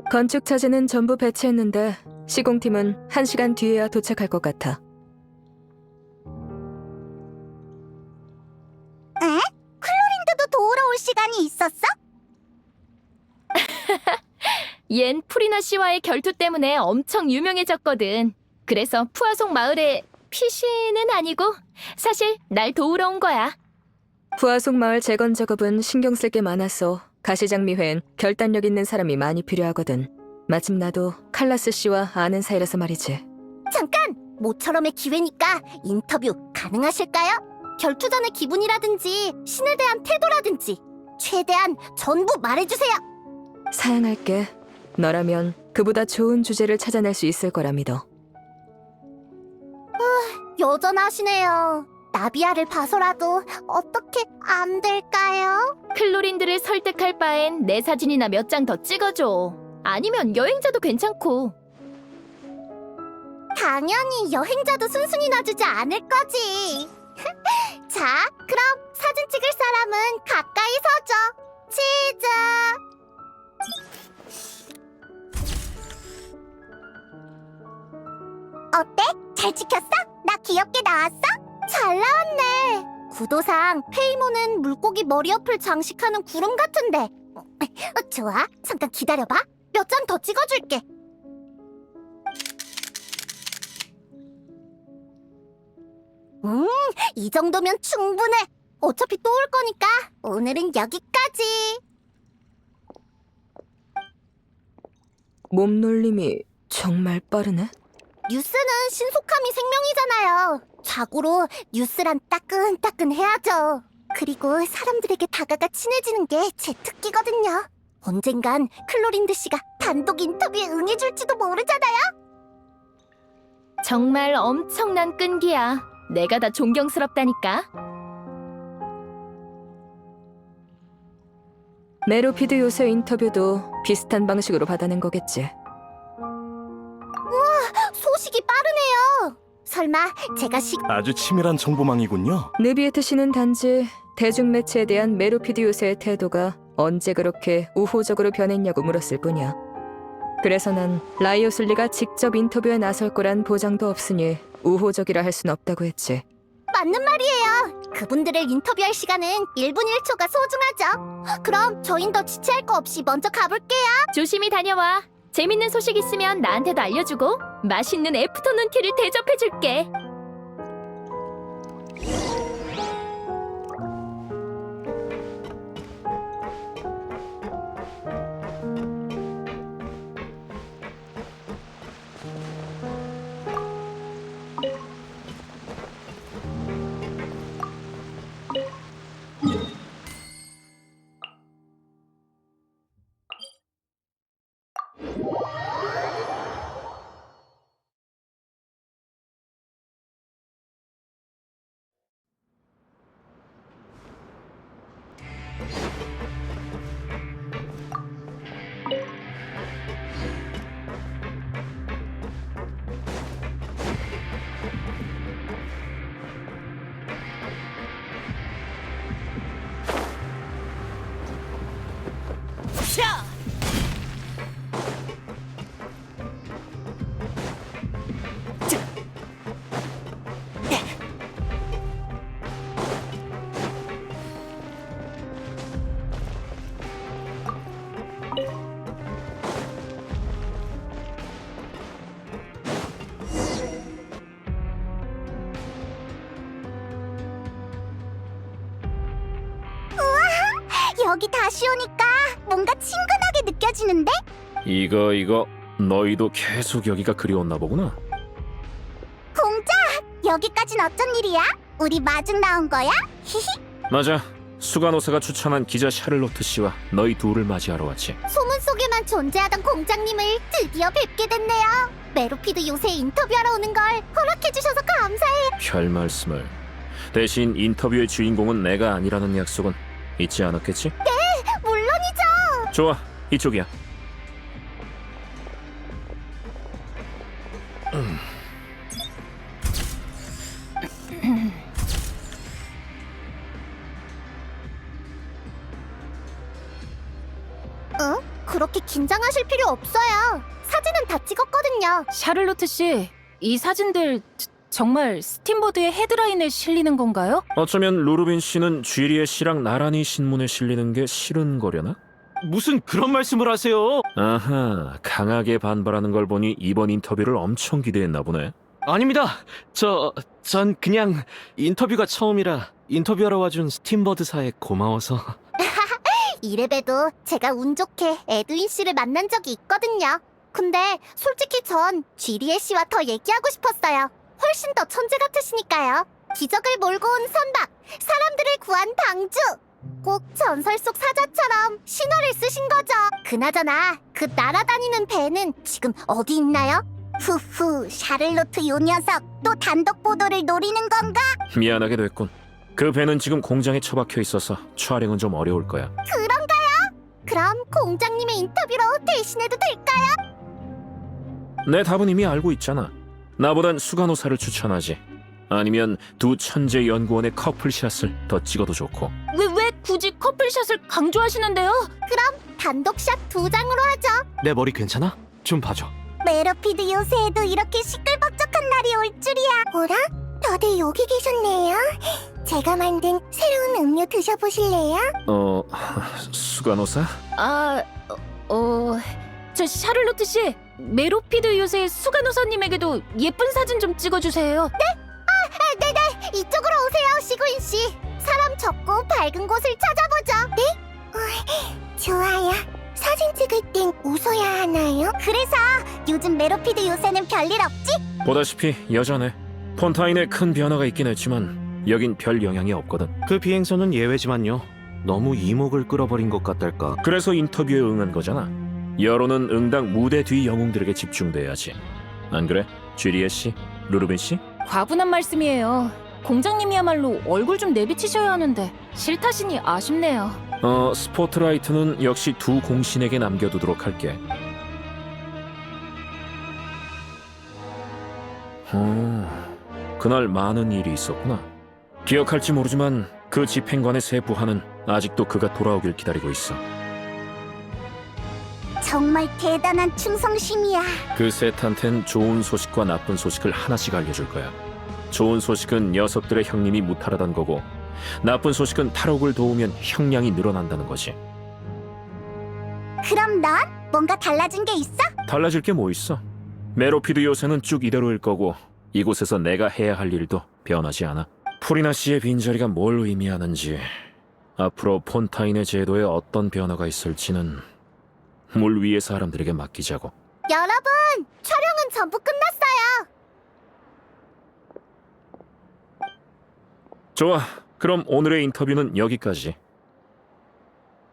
건축 차지는 전부 배치했는데 시공팀은 1시간 뒤에야 도착할 것 같아. 에? 클로린드도 도우러 올 시간이 있었어? 얜 프리나 씨와의 결투 때문에 엄청 유명해졌거든. 그래서 푸아송 마을에 피시는 아니고 사실 날 도우러 온 거야. 부하속 마을 재건 작업은 신경 쓸 게 많아서 가시장미회엔 결단력 있는 사람이 많이 필요하거든. 마침 나도 칼라스 씨와 아는 사이라서 말이지. 잠깐! 모처럼의 기회니까 인터뷰 가능하실까요? 결투 전의 기분이라든지 신에 대한 태도라든지 최대한 전부 말해주세요. 사양할게. 너라면 그보다 좋은 주제를 찾아낼 수 있을 거라 믿어. 여전하시네요. 나비아를 봐서라도 어떻게 안 될까요? 클로린들을 설득할 바엔 내 사진이나 몇 장 더 찍어줘. 아니면 여행자도 괜찮고. 당연히 여행자도 순순히 놔주지 않을 거지. 자, 그럼 사진 찍을 사람은 가까이 서줘. 치즈. 어때? 잘 찍혔어? 나 귀엽게 나왔어? 잘 나왔네. 구도상 페이모는 물고기 머리 옆을 장식하는 구름 같은데. 좋아, 잠깐 기다려봐. 몇 장 더 찍어줄게. 이 정도면 충분해. 어차피 또 올 거니까 오늘은 여기까지. 몸놀림이 정말 빠르네. 뉴스는 신속함이 생명이잖아요. 자고로 뉴스란 따끈따끈해야죠. 그리고 사람들에게 다가가 친해지는 게 제 특기거든요. 언젠간 클로린드 씨가 단독 인터뷰에 응해줄지도 모르잖아요. 정말 엄청난 끈기야. 내가 다 존경스럽다니까. 메로피드 요새 인터뷰도 비슷한 방식으로 받아낸 거겠지. 소식이 빠르네요. 설마 제가 아주 치밀한 정보망이군요. 느비에트 씨는 단지 대중매체에 대한 메로피드 요새의 태도가 언제 그렇게 우호적으로 변했냐고 물었을 뿐이야. 그래서 난 라이오슬리가 직접 인터뷰에 나설 거란 보장도 없으니 우호적이라 할 순 없다고 했지. 맞는 말이에요. 그분들을 인터뷰할 시간은 1분 1초가 소중하죠. 그럼 저흰 더 지체할 거 없이 먼저 가볼게요. 조심히 다녀와. 재밌는 소식 있으면 나한테도 알려주고 맛있는 애프터눈 티를 대접해줄게. 여기 다시 오니까 뭔가 친근하게 느껴지는데? 이거 너희도 계속 여기가 그리웠나 보구나. 공작! 여기까진 어쩐 일이야? 우리 마중 나온 거야? 히히. 맞아. 수간호사가 추천한 기자 샤를로트 씨와 너희 둘을 맞이하러 왔지. 소문 속에만 존재하던 공장님을 드디어 뵙게 됐네요. 메로피드 요새 인터뷰하러 오는 걸 허락해주셔서 감사해요. 별 말씀을. 대신 인터뷰의 주인공은 내가 아니라는 약속은 잊지 않았겠지? 물론이죠. 좋아, 이쪽이야. 그렇게 긴장하실 필요 없어요. 사진은 다 찍었거든요. 샤를로트 씨, 이 사진들 정말 스팀보드의 헤드라인에 실리는 건가요? 어쩌면 루르빈 씨는 쥐리의 씨랑 나란히 신문에 실리는 게 싫은 거려나? 무슨 그런 말씀을 하세요? 아하, 강하게 반발하는 걸 보니 이번 인터뷰를 엄청 기대했나 보네. 아닙니다. 전 그냥 인터뷰가 처음이라 인터뷰하러 와준 스팀버드사에 고마워서. 이래봬도 제가 운 좋게 에드윈 씨를 만난 적이 있거든요. 근데 솔직히 전 쥐리에 씨와 더 얘기하고 싶었어요. 훨씬 더 천재 같으시니까요. 기적을 몰고 온 선박, 사람들을 구한 방주. 꼭 전설 속 사자처럼 신화를 쓰신 거죠. 그나저나 그 날아다니는 배는 지금 어디 있나요? 후후, 샤를로트 요 녀석 또 단독 보도를 노리는 건가? 미안하게 됐군. 그 배는 지금 공장에 처박혀 있어서 촬영은 좀 어려울 거야. 그런가요? 그럼 공장님의 인터뷰로 대신해도 될까요? 내 답은 이미 알고 있잖아. 나보단 수간호사를 추천하지. 아니면 두 천재 연구원의 커플샷을 더 찍어도 좋고. 왜 굳이 커플샷을 강조하시는데요? 그럼 단독샷 2장으로 하죠. 내 머리 괜찮아? 좀 봐줘. 메로피드 요새에도 이렇게 시끌벅적한 날이 올 줄이야. 뭐라? 다들 여기 계셨네요. 제가 만든 새로운 음료 드셔보실래요? 수간호사? 저 샤를로트 씨, 메로피드 요새 수간호사님에게도 예쁜 사진 좀 찍어주세요. 네네, 이쪽으로 오세요, 시구인 씨. 사람 적고 밝은 곳을 찾아보죠. 네? 좋아요. 사진 찍을 땐 웃어야 하나요? 그래서 요즘 메로피드 요새는 별일 없지? 보다시피 여전해. 폰타인에 큰 변화가 있긴 했지만 여긴 별 영향이 없거든. 그 비행선은 예외지만요. 너무 이목을 끌어버린 것 같달까. 그래서 인터뷰에 응한 거잖아. 여론은 응당 무대 뒤 영웅들에게 집중돼야지. 안 그래? 쥐리에 씨? 루르빈 씨? 과분한 말씀이에요. 공장님이야말로 얼굴 좀 내비치셔야 하는데 싫다시니 아쉽네요. 스포트라이트는 역시 두 공신에게 남겨두도록 할게. 그날 많은 일이 있었구나. 기억할지 모르지만 그 집행관의 새 부하는 아직도 그가 돌아오길 기다리고 있어. 정말 대단한 충성심이야. 그 셋한텐 좋은 소식과 나쁜 소식을 하나씩 알려줄 거야. 좋은 소식은 녀석들의 형님이 무탈하단 거고, 나쁜 소식은 탈옥을 도우면 형량이 늘어난다는 거지. 그럼 넌 뭔가 달라진 게 있어? 달라질 게 뭐 있어? 메로피드 요새는 쭉 이대로일 거고, 이곳에서 내가 해야 할 일도 변하지 않아. 프리나 씨의 빈자리가 뭘 의미하는지, 앞으로 폰타인의 제도에 어떤 변화가 있을지는 물 위의 사람들에게 맡기자고. 여러분, 촬영은 전부 끝났어요. 좋아, 그럼 오늘의 인터뷰는 여기까지.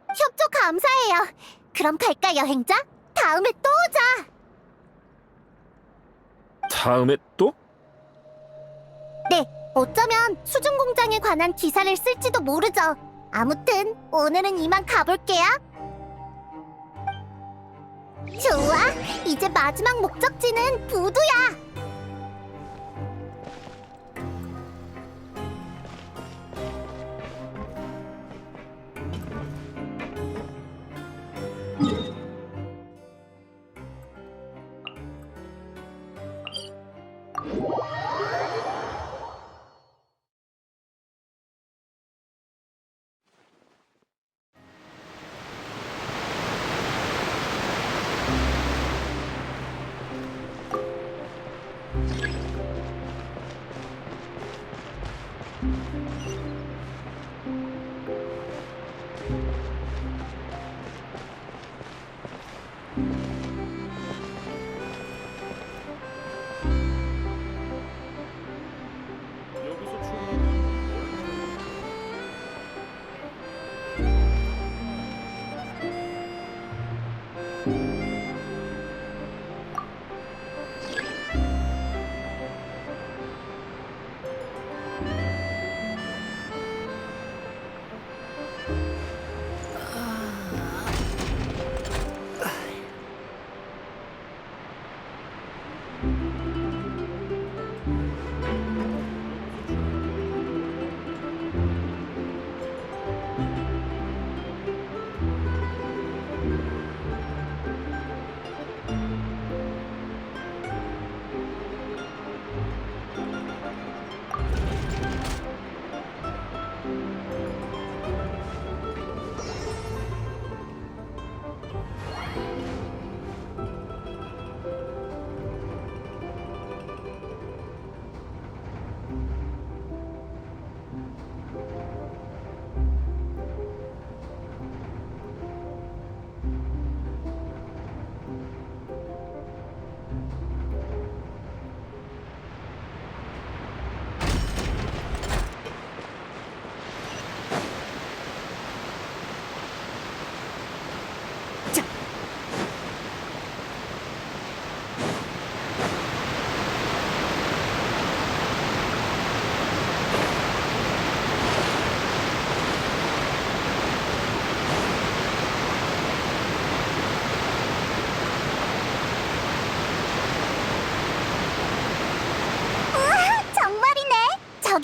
협조 감사해요. 그럼 갈까, 여행자? 다음에 또 오자. 다음에 또? 네, 어쩌면 수중 공장에 관한 기사를 쓸지도 모르죠. 아무튼 오늘은 이만 가볼게요. 좋아, 이제 마지막 목적지는 부두야.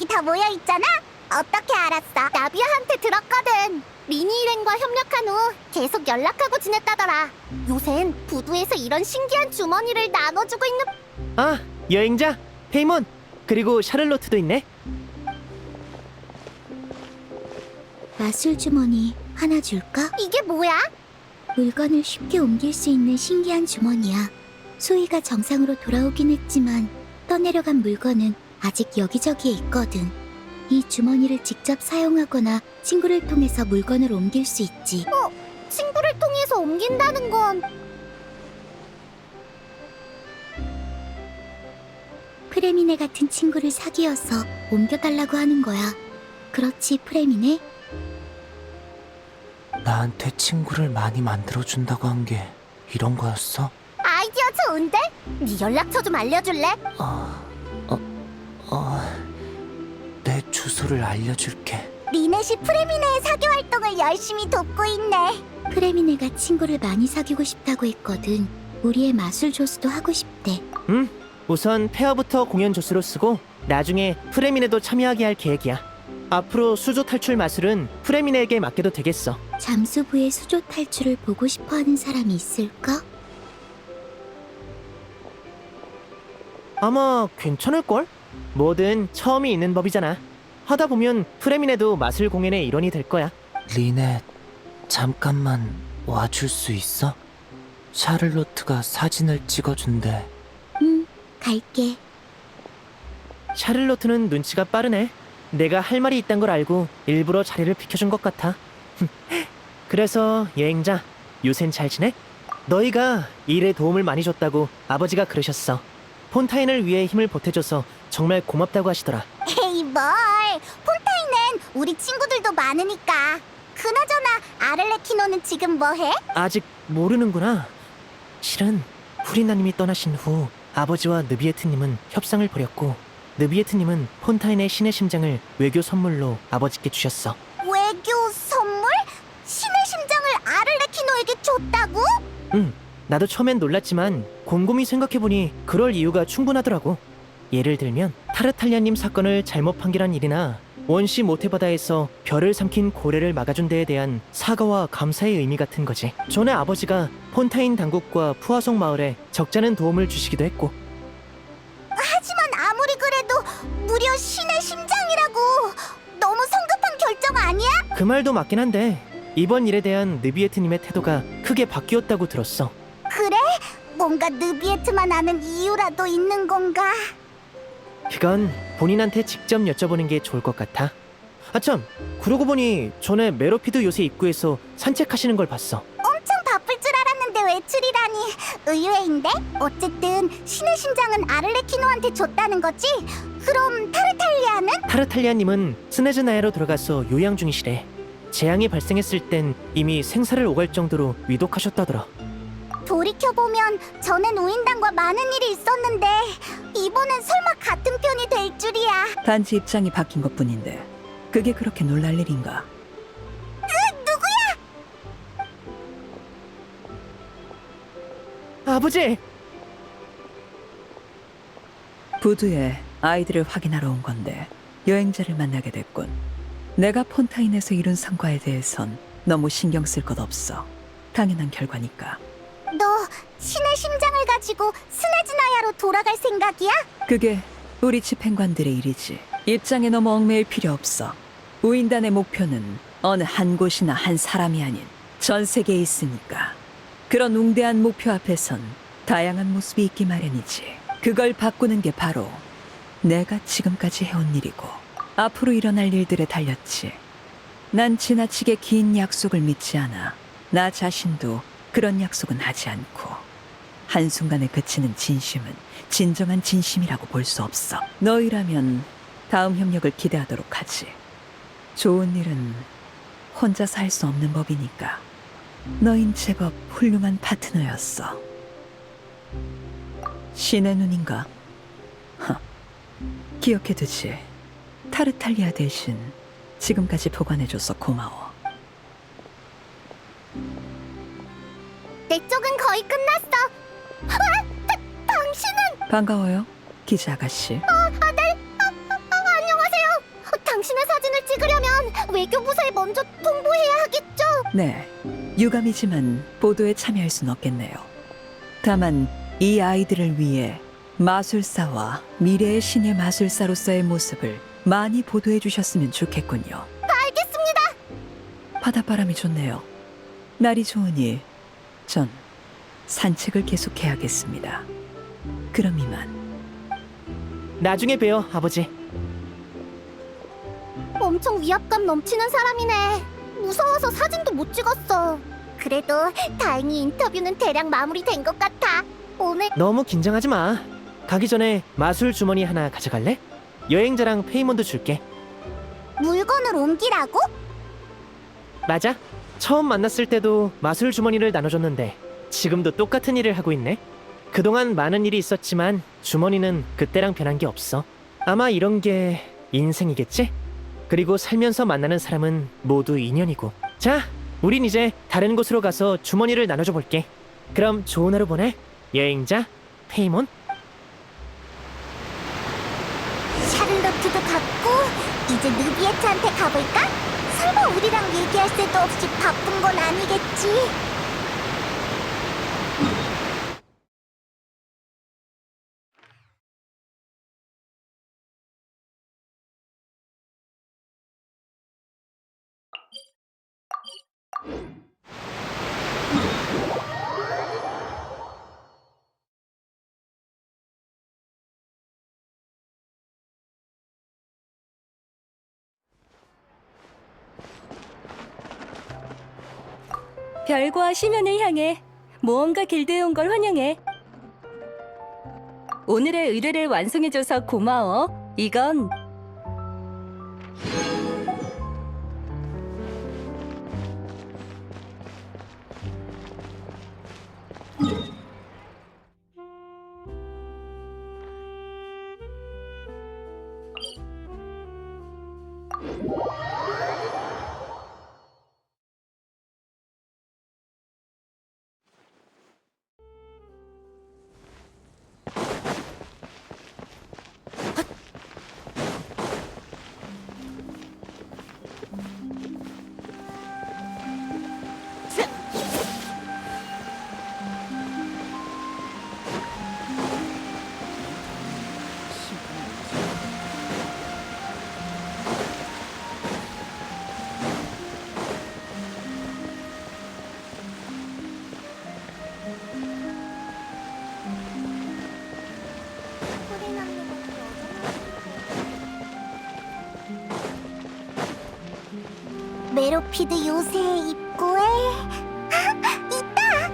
여기 다 모여 있잖아. 어떻게 알았어? 나비아한테 들었거든. 미니일행과 협력한 후 계속 연락하고 지냈다더라. 요샌 부두에서 이런 신기한 주머니를 나눠주고 있는. 아, 여행자 페이몬 그리고 샤를로트도 있네. 마술 주머니 하나 줄까? 이게 뭐야? 물건을 쉽게 옮길 수 있는 신기한 주머니야. 소희가 정상으로 돌아오긴 했지만 떠내려간 물건은 아직 여기저기에 있거든. 이 주머니를 직접 사용하거나 친구를 통해서 물건을 옮길 수 있지. 친구를 통해서 옮긴다는 건 프레미네 같은 친구를 사귀어서 옮겨달라고 하는 거야. 그렇지, 프레미네? 나한테 친구를 많이 만들어준다고 한 게 이런 거였어? 아이디어 좋은데? 네 연락처 좀 알려줄래? 내 주소를 알려줄게. 리넷이 프레미네의 사교 활동을 열심히 돕고 있네. 프레미네가 친구를 많이 사귀고 싶다고 했거든. 우리의 마술 조수도 하고 싶대. 우선 페어부터 공연 조수로 쓰고 나중에 프레미네도 참여하게 할 계획이야. 앞으로 수조 탈출 마술은 프레미네에게 맡겨도 되겠어. 잠수부의 수조 탈출을 보고 싶어하는 사람이 있을까? 아마 괜찮을걸? 뭐든 처음이 있는 법이잖아. 하다 보면 프레미네도 마술 공연의 일원이 될 거야. 리넷, 잠깐만 와줄 수 있어? 샤를로트가 사진을 찍어준대. 갈게. 샤를로트는 눈치가 빠르네. 내가 할 말이 있단 걸 알고 일부러 자리를 비켜준 것 같아. 그래서 여행자, 요샌 잘 지내? 너희가 일에 도움을 많이 줬다고 아버지가 그러셨어. 폰타인을 위해 힘을 보태줘서 정말 고맙다고 하시더라. 에이 뭘. 폰타인은 우리 친구들도 많으니까. 그나저나 아를레키노는 지금 뭐해? 아직 모르는구나. 실은 프리나님이 떠나신 후 아버지와 느비에트님은 협상을 벌였고 느비에트님은 폰타인의 신의 심장을 외교 선물로 아버지께 주셨어. 외교 선물? 신의 심장을 아를레키노에게 줬다고? 응, 나도 처음엔 놀랐지만 곰곰이 생각해보니 그럴 이유가 충분하더라고. 예를 들면 타르탈리아님 사건을 잘못 판결한 일이나 원시 모태바다에서 별을 삼킨 고래를 막아준 데에 대한 사과와 감사의 의미 같은 거지. 전에 아버지가 폰타인 당국과 푸아송 마을에 적잖은 도움을 주시기도 했고. 하지만 아무리 그래도 무려 신의 심장이라고. 너무 성급한 결정 아니야? 그 말도 맞긴 한데 이번 일에 대한 느비에트님의 태도가 크게 바뀌었다고 들었어. 그래? 뭔가 느비에트만 아는 이유라도 있는 건가? 그건 본인한테 직접 여쭤보는 게 좋을 것 같아. 아참, 그러고 보니 전에 메로피드 요새 입구에서 산책하시는 걸 봤어. 엄청 바쁠 줄 알았는데 외출이라니 의외인데? 어쨌든 신의 심장은 아를레키노한테 줬다는 거지? 그럼 타르탈리아는? 타르탈리아님은 스네즈나야로 들어가서 요양 중이시래. 재앙이 발생했을 땐 이미 생사를 오갈 정도로 위독하셨다더라. 돌이켜보면 전엔 우인단과 많은 일이 있었는데 이번엔 설마 같은 편이 될 줄이야. 단지 입장이 바뀐 것뿐인데 그게 그렇게 놀랄 일인가? 누구야? 아버지! 부두에 아이들을 확인하러 온 건데 여행자를 만나게 됐군. 내가 폰타인에서 이룬 성과에 대해선 너무 신경 쓸 것 없어. 당연한 결과니까. 너 신의 심장을 가지고 스네즈나야로 돌아갈 생각이야? 그게 우리 집행관들의 일이지. 입장에 너무 얽매일 필요 없어. 우인단의 목표는 어느 한 곳이나 한 사람이 아닌 전 세계에 있으니까. 그런 웅대한 목표 앞에선 다양한 모습이 있기 마련이지. 그걸 바꾸는 게 바로 내가 지금까지 해온 일이고 앞으로 일어날 일들에 달렸지. 난 지나치게 긴 약속을 믿지 않아. 나 자신도 그런 약속은 하지 않고 한순간에 그치는 진심은 진정한 진심이라고 볼 수 없어. 너희라면 다음 협력을 기대하도록 하지. 좋은 일은 혼자서 할 수 없는 법이니까. 너흰 제법 훌륭한 파트너였어. 신의 눈인가? 기억해두지. 타르탈리아 대신 지금까지 보관해줘서 고마워. 내 쪽은 거의 끝났어. 당신은? 반가워요, 기자 아가씨. 안녕하세요. 외교부서에 먼저 통보해야 하겠죠? 네, 유감이지만 보도에 참여할 순 없겠네요. 다만 이 아이들을 위해 마술사와 미래의 신의 마술사로서의 모습을 많이 보도해 주셨으면 좋겠군요. 알겠습니다. 바닷바람이 좋네요. 날이 좋으니 전 산책을 계속해야겠습니다. 그럼 이만. 나중에 봬요, 아버지. 엄청 위압감 넘치는 사람이네. 무서워서 사진도 못 찍었어. 그래도 다행히 인터뷰는 대략 마무리된 것 같아. 오늘 너무 긴장하지 마. 가기 전에 마술 주머니 하나 가져갈래? 여행자랑 페이몬도 줄게. 물건을 옮기라고? 맞아. 처음 만났을 때도 마술 주머니를 나눠줬는데 지금도 똑같은 일을 하고 있네. 그동안 많은 일이 있었지만 주머니는 그때랑 변한 게 없어. 아마 이런 게 인생이겠지? 그리고 살면서 만나는 사람은 모두 인연이고. 자, 우린 이제 다른 곳으로 가서 주머니를 나눠줘 볼게. 그럼 좋은 하루 보내. 여행자 페이몬. 샤를로트도 갔고 이제 느비에트한테 가볼까? 설마 우리랑 얘기할 새도 없이 바쁜 건 아니겠지? 별과 심연을 향해 모험가 길드에 온 걸 환영해. 오늘의 의뢰를 완성해줘서 고마워. 이건 메로피드 요새의 입구에 있다!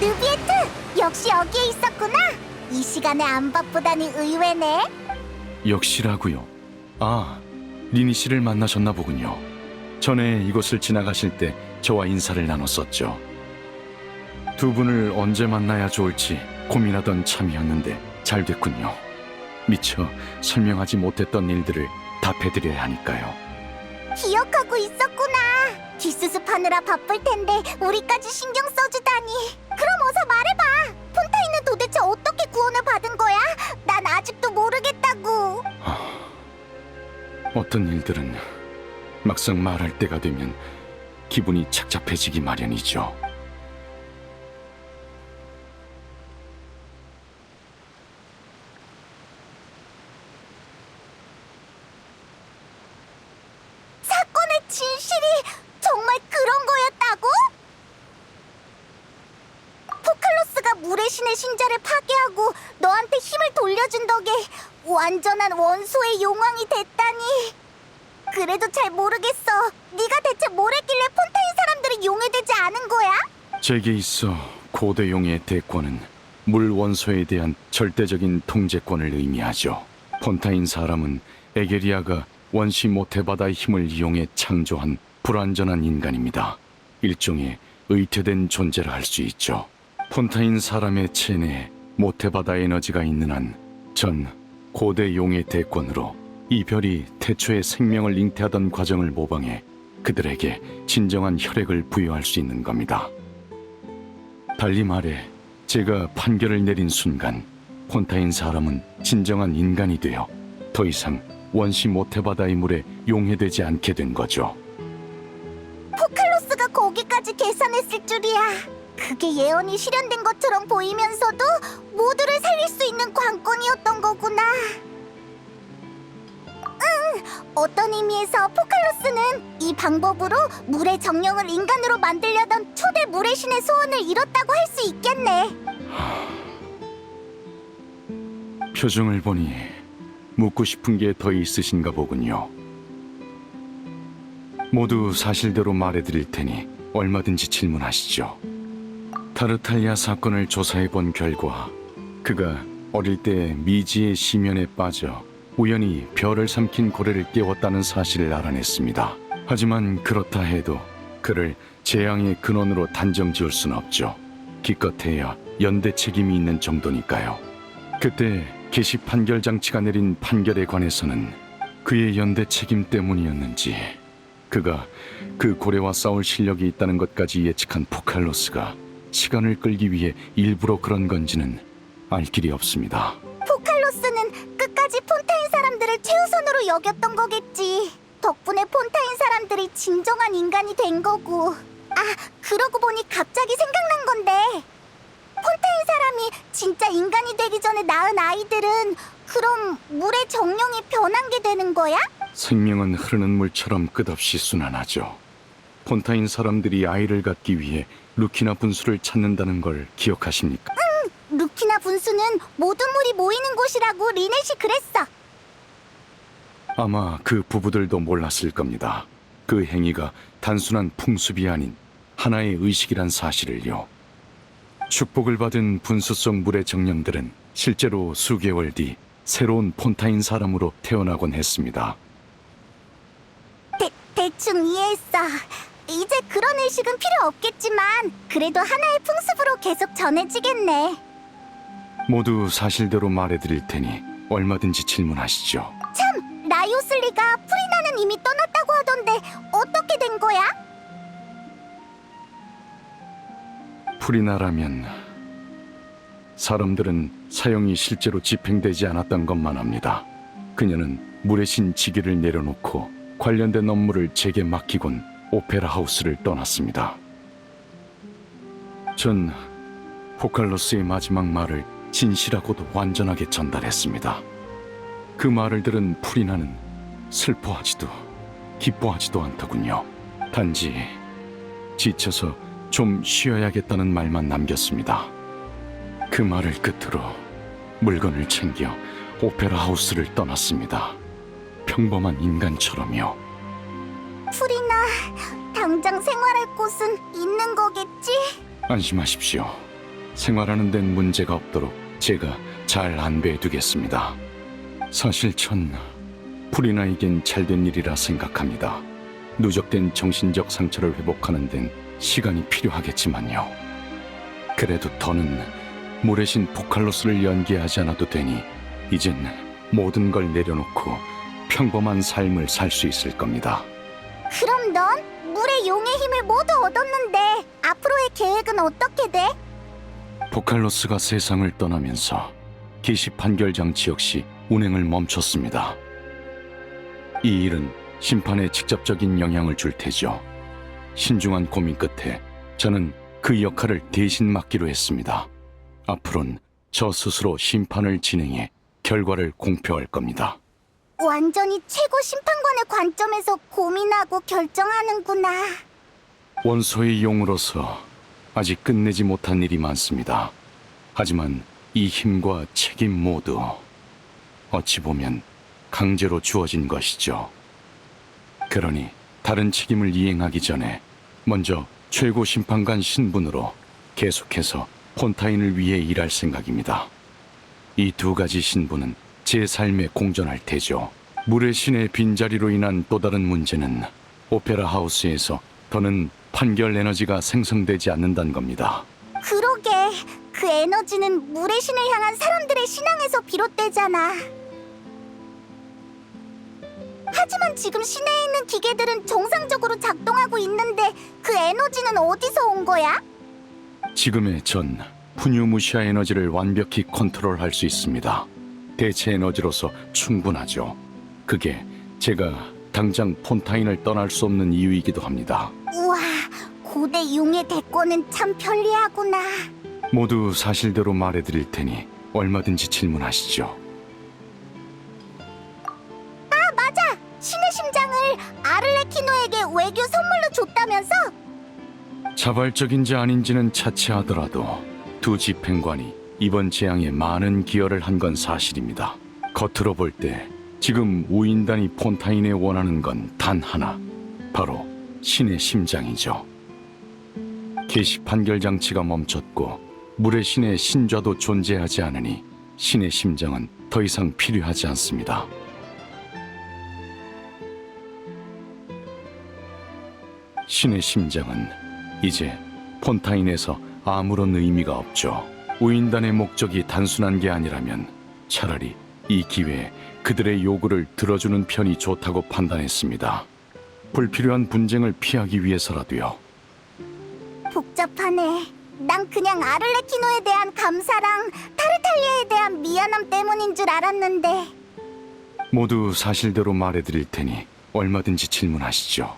느비에트! 역시 여기에 있었구나! 이 시간에 안 바쁘다니 의외네. 역시라고요. 아, 리니 씨를 만나셨나 보군요. 전에 이곳을 지나가실 때 저와 인사를 나눴었죠. 두 분을 언제 만나야 좋을지 고민하던 참이었는데 잘 됐군요. 미처 설명하지 못했던 일들을 답해드려야 하니까요. 기억하고 있었구나. 뒷수습하느라 바쁠 텐데 우리까지 신경 써주다니. 그럼 어서 말해봐. 폰타인은 도대체 어떻게 구원을 받은 거야? 난 아직도 모르겠다고. 어떤 일들은 막상 말할 때가 되면 기분이 착잡해지기 마련이죠. 사건의 진실이 정말 그런 거였다고? 포칼로스가 물의 신의 신자를 파괴하고 너한테 힘을 돌려준 덕에 완전한 원소의 용왕이 됐다니. 그래도 잘 모르겠어. 네가 대체 뭘 했길래 폰타인 사람들이 용해되지 않은 거야? 제게 있어 고대 용의 대권은 물 원소에 대한 절대적인 통제권을 의미하죠. 폰타인 사람은 에게리아가 원시 모태바다의 힘을 이용해 창조한 불완전한 인간입니다. 일종의 의퇴된 존재라 할 수 있죠. 폰타인 사람의 체내에 모태바다 에너지가 있는 한 전 고대 용의 대권으로 이 별이 태초에 생명을 잉태하던 과정을 모방해 그들에게 진정한 혈액을 부여할 수 있는 겁니다. 달리 말해 제가 판결을 내린 순간 폰타인 사람은 진정한 인간이 되어 더 이상 원시 모태바다의 물에 용해되지 않게 된 거죠. 포칼로스가 거기까지 계산했을 줄이야. 그게 예언이 실현된 것처럼 보이면서도 모두를 살릴 수 있는 관건이었던 거구나. 어떤 의미에서 포칼로스는 이 방법으로 물의 정령을 인간으로 만들려던 초대 물의 신의 소원을 이뤘다고 할 수 있겠네. 표정을 보니 묻고 싶은 게 더 있으신가 보군요. 모두 사실대로 말해드릴 테니 얼마든지 질문하시죠. 타르탈리아 사건을 조사해본 결과 그가 어릴 때 미지의 심연에 빠져 우연히 별을 삼킨 고래를 깨웠다는 사실을 알아냈습니다. 하지만 그렇다 해도 그를 재앙의 근원으로 단정 지을 순 없죠. 기껏해야 연대 책임이 있는 정도니까요. 그때 개시 판결 장치가 내린 판결에 관해서는 그의 연대 책임 때문이었는지 그가 그 고래와 싸울 실력이 있다는 것까지 예측한 포칼로스가 시간을 끌기 위해 일부러 그런 건지는 알 길이 없습니다. 포칼로스는 끝까지 폰타인 사람들을 최우선으로 여겼던 거겠지. 덕분에 폰타인 사람들이 진정한 인간이 된 거고. 아, 그러고 보니 갑자기 생각난 건데 폰타인 사람이 진짜 인간이 되기 전에 낳은 아이들은 그럼 물의 정령이 변한 게 되는 거야? 생명은 흐르는 물처럼 끝없이 순환하죠. 폰타인 사람들이 아이를 갖기 위해 루키나 분수를 찾는다는 걸 기억하십니까? 루키나 분수는 모든 물이 모이는 곳이라고 리넷이 그랬어. 아마 그 부부들도 몰랐을 겁니다. 그 행위가 단순한 풍습이 아닌 하나의 의식이란 사실을요. 축복을 받은 분수 속 물의 정령들은 실제로 수개월 뒤 새로운 폰타인 사람으로 태어나곤 했습니다. 대충 이해했어. 이제 그런 의식은 필요 없겠지만 그래도 하나의 풍습으로 계속 전해지겠네. 모두 사실대로 말해드릴 테니 얼마든지 질문하시죠. 참, 라이오슬리가 프리나는 이미 떠났다고 하던데 어떻게 된 거야? 프리나라면 사람들은 사형이 실제로 집행되지 않았던 것만 합니다. 그녀는 물의 신 지기를 내려놓고 관련된 업무를 제게 맡기곤 오페라 하우스를 떠났습니다. 전 포칼로스의 마지막 말을 진실하고도 완전하게 전달했습니다. 그 말을 들은 프리나는 슬퍼하지도 기뻐하지도 않더군요. 단지 지쳐서 좀 쉬어야겠다는 말만 남겼습니다. 그 말을 끝으로 물건을 챙겨 오페라 하우스를 떠났습니다. 평범한 인간처럼요. 프리나, 당장 생활할 곳은 있는 거겠지? 안심하십시오. 생활하는 데는 문제가 없도록 제가 잘 안배해 두겠습니다. 사실 전 프리나에겐 잘된 일이라 생각합니다. 누적된 정신적 상처를 회복하는 데는 시간이 필요하겠지만요. 그래도 더는 물의 신 포칼로스를 연기하지 않아도 되니 이젠 모든 걸 내려놓고 평범한 삶을 살 수 있을 겁니다. 그럼 넌 물의 용의 힘을 모두 얻었는데 앞으로의 계획은 어떻게 돼? 포칼로스가 세상을 떠나면서 기시 판결 장치 역시 운행을 멈췄습니다. 이 일은 심판에 직접적인 영향을 줄 테죠. 신중한 고민 끝에 저는 그 역할을 대신 맡기로 했습니다. 앞으로는 저 스스로 심판을 진행해 결과를 공표할 겁니다. 완전히 최고 심판관의 관점에서 고민하고 결정하는구나. 원소의 용으로서 아직 끝내지 못한 일이 많습니다. 하지만 이 힘과 책임 모두 어찌 보면 강제로 주어진 것이죠. 그러니 다른 책임을 이행하기 전에 먼저 최고 심판관 신분으로 계속해서 폰타인을 위해 일할 생각입니다. 이 두 가지 신분은 제 삶에 공존할 테죠. 물의 신의 빈자리로 인한 또 다른 문제는 오페라 하우스에서 더는 판결 에너지가 생성되지 않는다는 겁니다. 그러게, 그 에너지는 물의 신을 향한 사람들의 신앙에서 비롯되잖아. 하지만 지금 시내에 있는 기계들은 정상적으로 작동하고 있는데 그 에너지는 어디서 온 거야? 지금의 전 푸뉴무시아 에너지를 완벽히 컨트롤할 수 있습니다. 대체 에너지로서 충분하죠. 그게 제가 당장 폰타인을 떠날 수 없는 이유이기도 합니다. 우와, 고대 용의 대권은 참 편리하구나. 모두 사실대로 말해드릴 테니 얼마든지 질문하시죠. 맞아! 신의 심장을 아를레키노에게 외교 선물로 줬다면서? 자발적인지 아닌지는 차치하더라도 두 집행관이 이번 재앙에 많은 기여를 한 건 사실입니다. 겉으로 볼 때 지금 우인단이 폰타인에 원하는 건 단 하나, 바로 신의 심장이죠. 계시 판결 장치가 멈췄고 물의 신의 신좌도 존재하지 않으니 신의 심장은 더 이상 필요하지 않습니다. 신의 심장은 이제 폰타인에서 아무런 의미가 없죠. 우인단의 목적이 단순한 게 아니라면 차라리 이 기회에 그들의 요구를 들어주는 편이 좋다고 판단했습니다. 불필요한 분쟁을 피하기 위해서라도요. 복잡하네. 난 그냥 아를레키노에 대한 감사랑 타르탈리아에 대한 미안함 때문인 줄 알았는데. 모두 사실대로 말해드릴 테니 얼마든지 질문하시죠.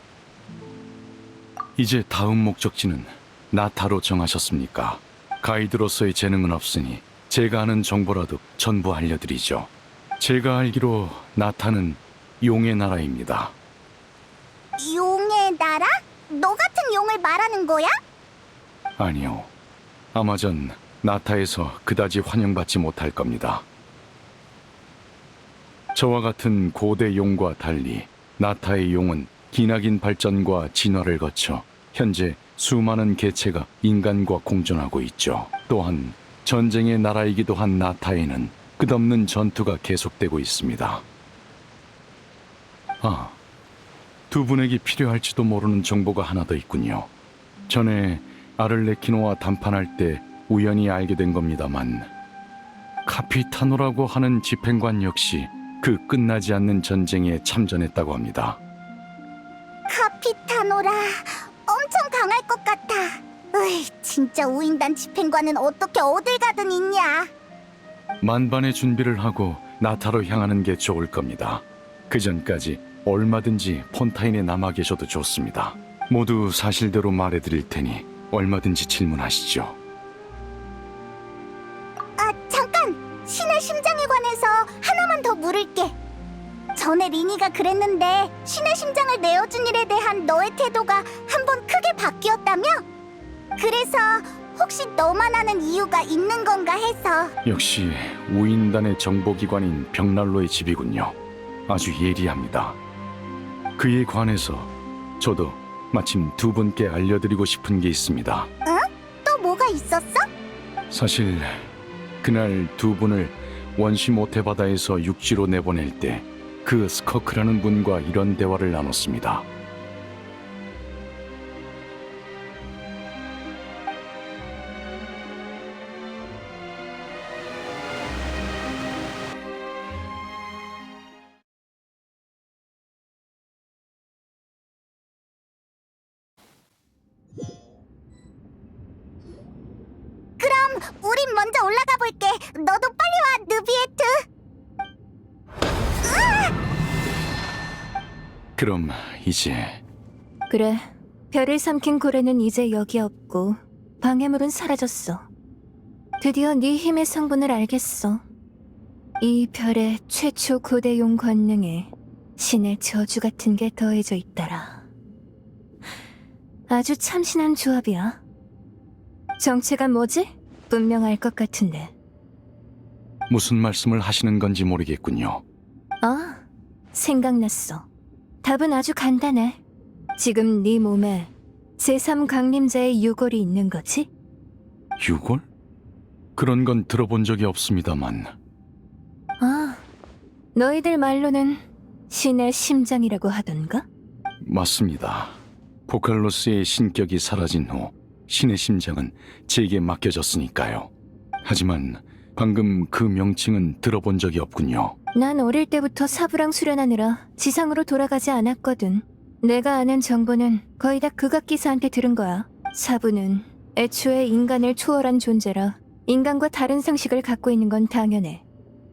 이제 다음 목적지는 나타로 정하셨습니까? 가이드로서의 재능은 없으니 제가 아는 정보라도 전부 알려드리죠. 제가 알기로 나타는 용의 나라입니다. 용의 나라? 너 같은 용을 말하는 거야? 아니요. 아마 전 나타에서 그다지 환영받지 못할 겁니다. 저와 같은 고대 용과 달리 나타의 용은 기나긴 발전과 진화를 거쳐 현재 수많은 개체가 인간과 공존하고 있죠. 또한 전쟁의 나라이기도 한 나타에는 끝없는 전투가 계속되고 있습니다. 아, 두 분에게 필요할지도 모르는 정보가 하나 더 있군요. 전에 아를레키노와 담판할 때 우연히 알게 된 겁니다만 카피타노라고 하는 집행관 역시 그 끝나지 않는 전쟁에 참전했다고 합니다. 카피타노라, 엄청 강할 것 같아. 으이, 진짜 우인단 집행관은 어떻게 어딜 가든 있냐. 만반의 준비를 하고 나타로 향하는 게 좋을 겁니다. 그 전까지 얼마든지 폰타인에 남아 계셔도 좋습니다. 모두 사실대로 말해드릴 테니 얼마든지 질문하시죠. 아, 잠깐! 신의 심장에 관해서 하나만 더 물을게. 전에 리니가 그랬는데 신의 심장을 내어준 일에 대한 너의 태도가 한번 크게 바뀌었다며? 그래서 혹시 너만 아는 이유가 있는 건가 해서. 역시 우인단의 정보기관인 벽난로의 집이군요. 아주 예리합니다. 그에 관해서 저도 마침 두 분께 알려드리고 싶은 게 있습니다. 응? 또 뭐가 있었어? 사실 그날 두 분을 원시 모태 바다에서 육지로 내보낼 때 그 스커크라는 분과 이런 대화를 나눴습니다. 그럼 우린 먼저 올라가 볼게. 너도 빨리 와, 느비에트. 그럼 이제 그래, 별을 삼킨 고래는 이제 여기 없고 방해물은 사라졌어. 드디어 네 힘의 성분을 알겠어. 이 별의 최초 고대용 권능에 신의 저주 같은 게 더해져 있더라. 아주 참신한 조합이야. 정체가 뭐지? 분명 알 것 같은데. 무슨 말씀을 하시는 건지 모르겠군요. 아, 생각났어. 답은 아주 간단해. 지금 네 몸에 제3강림자의 유골이 있는 거지? 유골? 그런 건 들어본 적이 없습니다만. 아, 너희들 말로는 신의 심장이라고 하던가? 맞습니다. 포칼로스의 신격이 사라진 후 신의 심장은 제게 맡겨졌으니까요. 하지만 방금 그 명칭은 들어본 적이 없군요. 난 어릴 때부터 사부랑 수련하느라 지상으로 돌아가지 않았거든. 내가 아는 정보는 거의 다 극악기사한테 들은 거야. 사부는 애초에 인간을 초월한 존재라 인간과 다른 상식을 갖고 있는 건 당연해.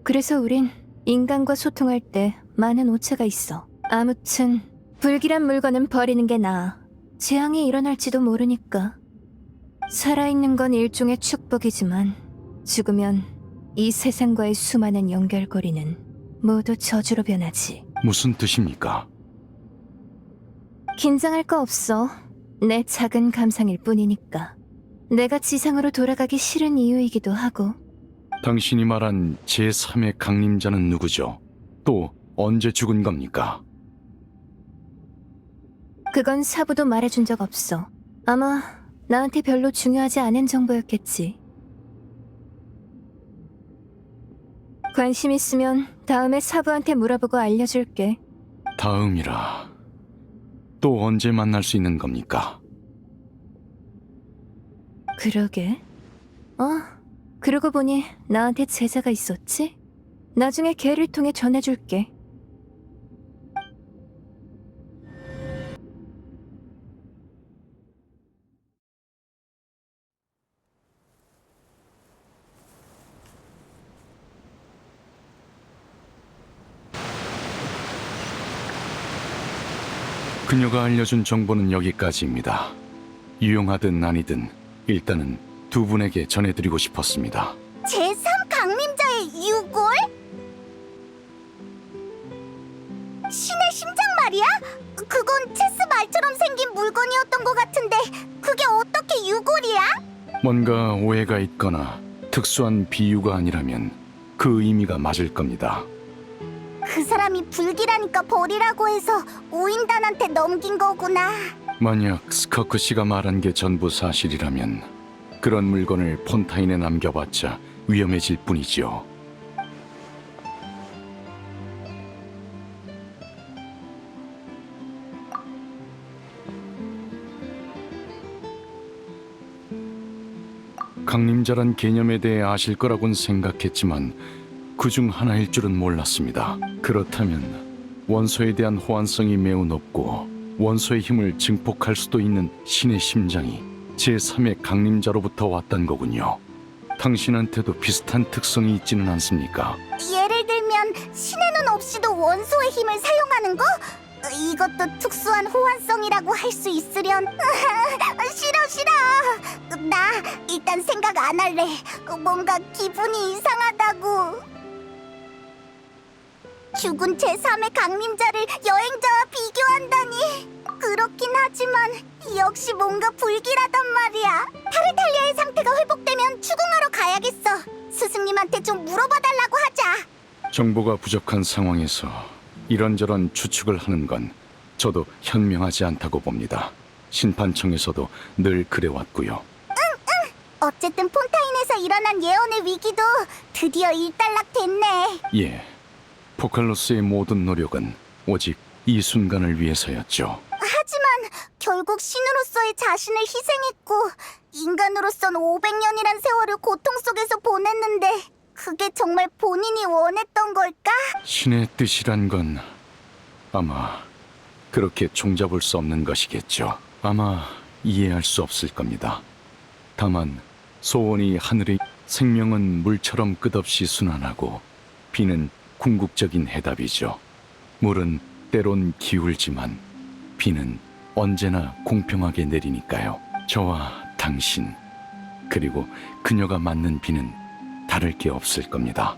그래서 우린 인간과 소통할 때 많은 오차가 있어. 아무튼 불길한 물건은 버리는 게 나아. 재앙이 일어날지도 모르니까. 살아있는 건 일종의 축복이지만 죽으면 이 세상과의 수많은 연결고리는 모두 저주로 변하지. 무슨 뜻입니까? 긴장할 거 없어. 내 작은 감상일 뿐이니까. 내가 지상으로 돌아가기 싫은 이유이기도 하고. 당신이 말한 제3의 강림자는 누구죠? 또 언제 죽은 겁니까? 그건 사부도 말해준 적 없어. 아마 나한테 별로 중요하지 않은 정보였겠지. 관심 있으면 다음에 사부한테 물어보고 알려줄게. 다음이라. 또 언제 만날 수 있는 겁니까? 그러게. 그러고 보니 나한테 제자가 있었지? 나중에 걔를 통해 전해줄게. 그녀가 알려준 정보는 여기까지입니다. 유용하든 아니든 일단은 두 분에게 전해드리고 싶었습니다. 제3 강림자의 유골? 신의 심장 말이야? 그건 체스 말처럼 생긴 물건이었던 것 같은데 그게 어떻게 유골이야? 뭔가 오해가 있거나 특수한 비유가 아니라면 그 의미가 맞을 겁니다. 그 사람이 불길하니까 버리라고 해서 오인단한테 넘긴 거구나. 만약 스커크 씨가 말한 게 전부 사실이라면 그런 물건을 폰타인에 남겨봤자 위험해질 뿐이죠. 강림자란 개념에 대해 아실 거라곤 생각했지만 그중 하나일 줄은 몰랐습니다. 그렇다면 원소에 대한 호환성이 매우 높고 원소의 힘을 증폭할 수도 있는 신의 심장이 제3의 강림자로부터 왔단 거군요. 당신한테도 비슷한 특성이 있지는 않습니까? 예를 들면 신의 눈 없이도 원소의 힘을 사용하는 거? 이것도 특수한 호환성이라고 할 수 있으련. 싫어. 나 일단 생각 안 할래. 뭔가 기분이 이상하다고. 죽은 제3의 강림자를 여행자와 비교한다니. 그렇긴 하지만 역시 뭔가 불길하단 말이야. 타르탈리아의 상태가 회복되면 추궁하러 가야겠어. 스승님한테 좀 물어봐달라고 하자. 정보가 부족한 상황에서 이런저런 추측을 하는 건 저도 현명하지 않다고 봅니다. 심판청에서도 늘 그래왔고요. 어쨌든 폰타인에서 일어난 예언의 위기도 드디어 일단락됐네. 예, 포칼로스의 모든 노력은 오직 이 순간을 위해서였죠. 하지만 결국 신으로서의 자신을 희생했고 인간으로선 500년이란 세월을 고통 속에서 보냈는데 그게 정말 본인이 원했던 걸까? 신의 뜻이란 건 아마 그렇게 종잡을 수 없는 것이겠죠. 아마 이해할 수 없을 겁니다. 다만 소원이 하늘의 생명은 물처럼 끝없이 순환하고 비는 궁극적인 해답이죠. 물은 때론 기울지만 비는 언제나 공평하게 내리니까요. 저와 당신 그리고 그녀가 맞는 비는 다를 게 없을 겁니다.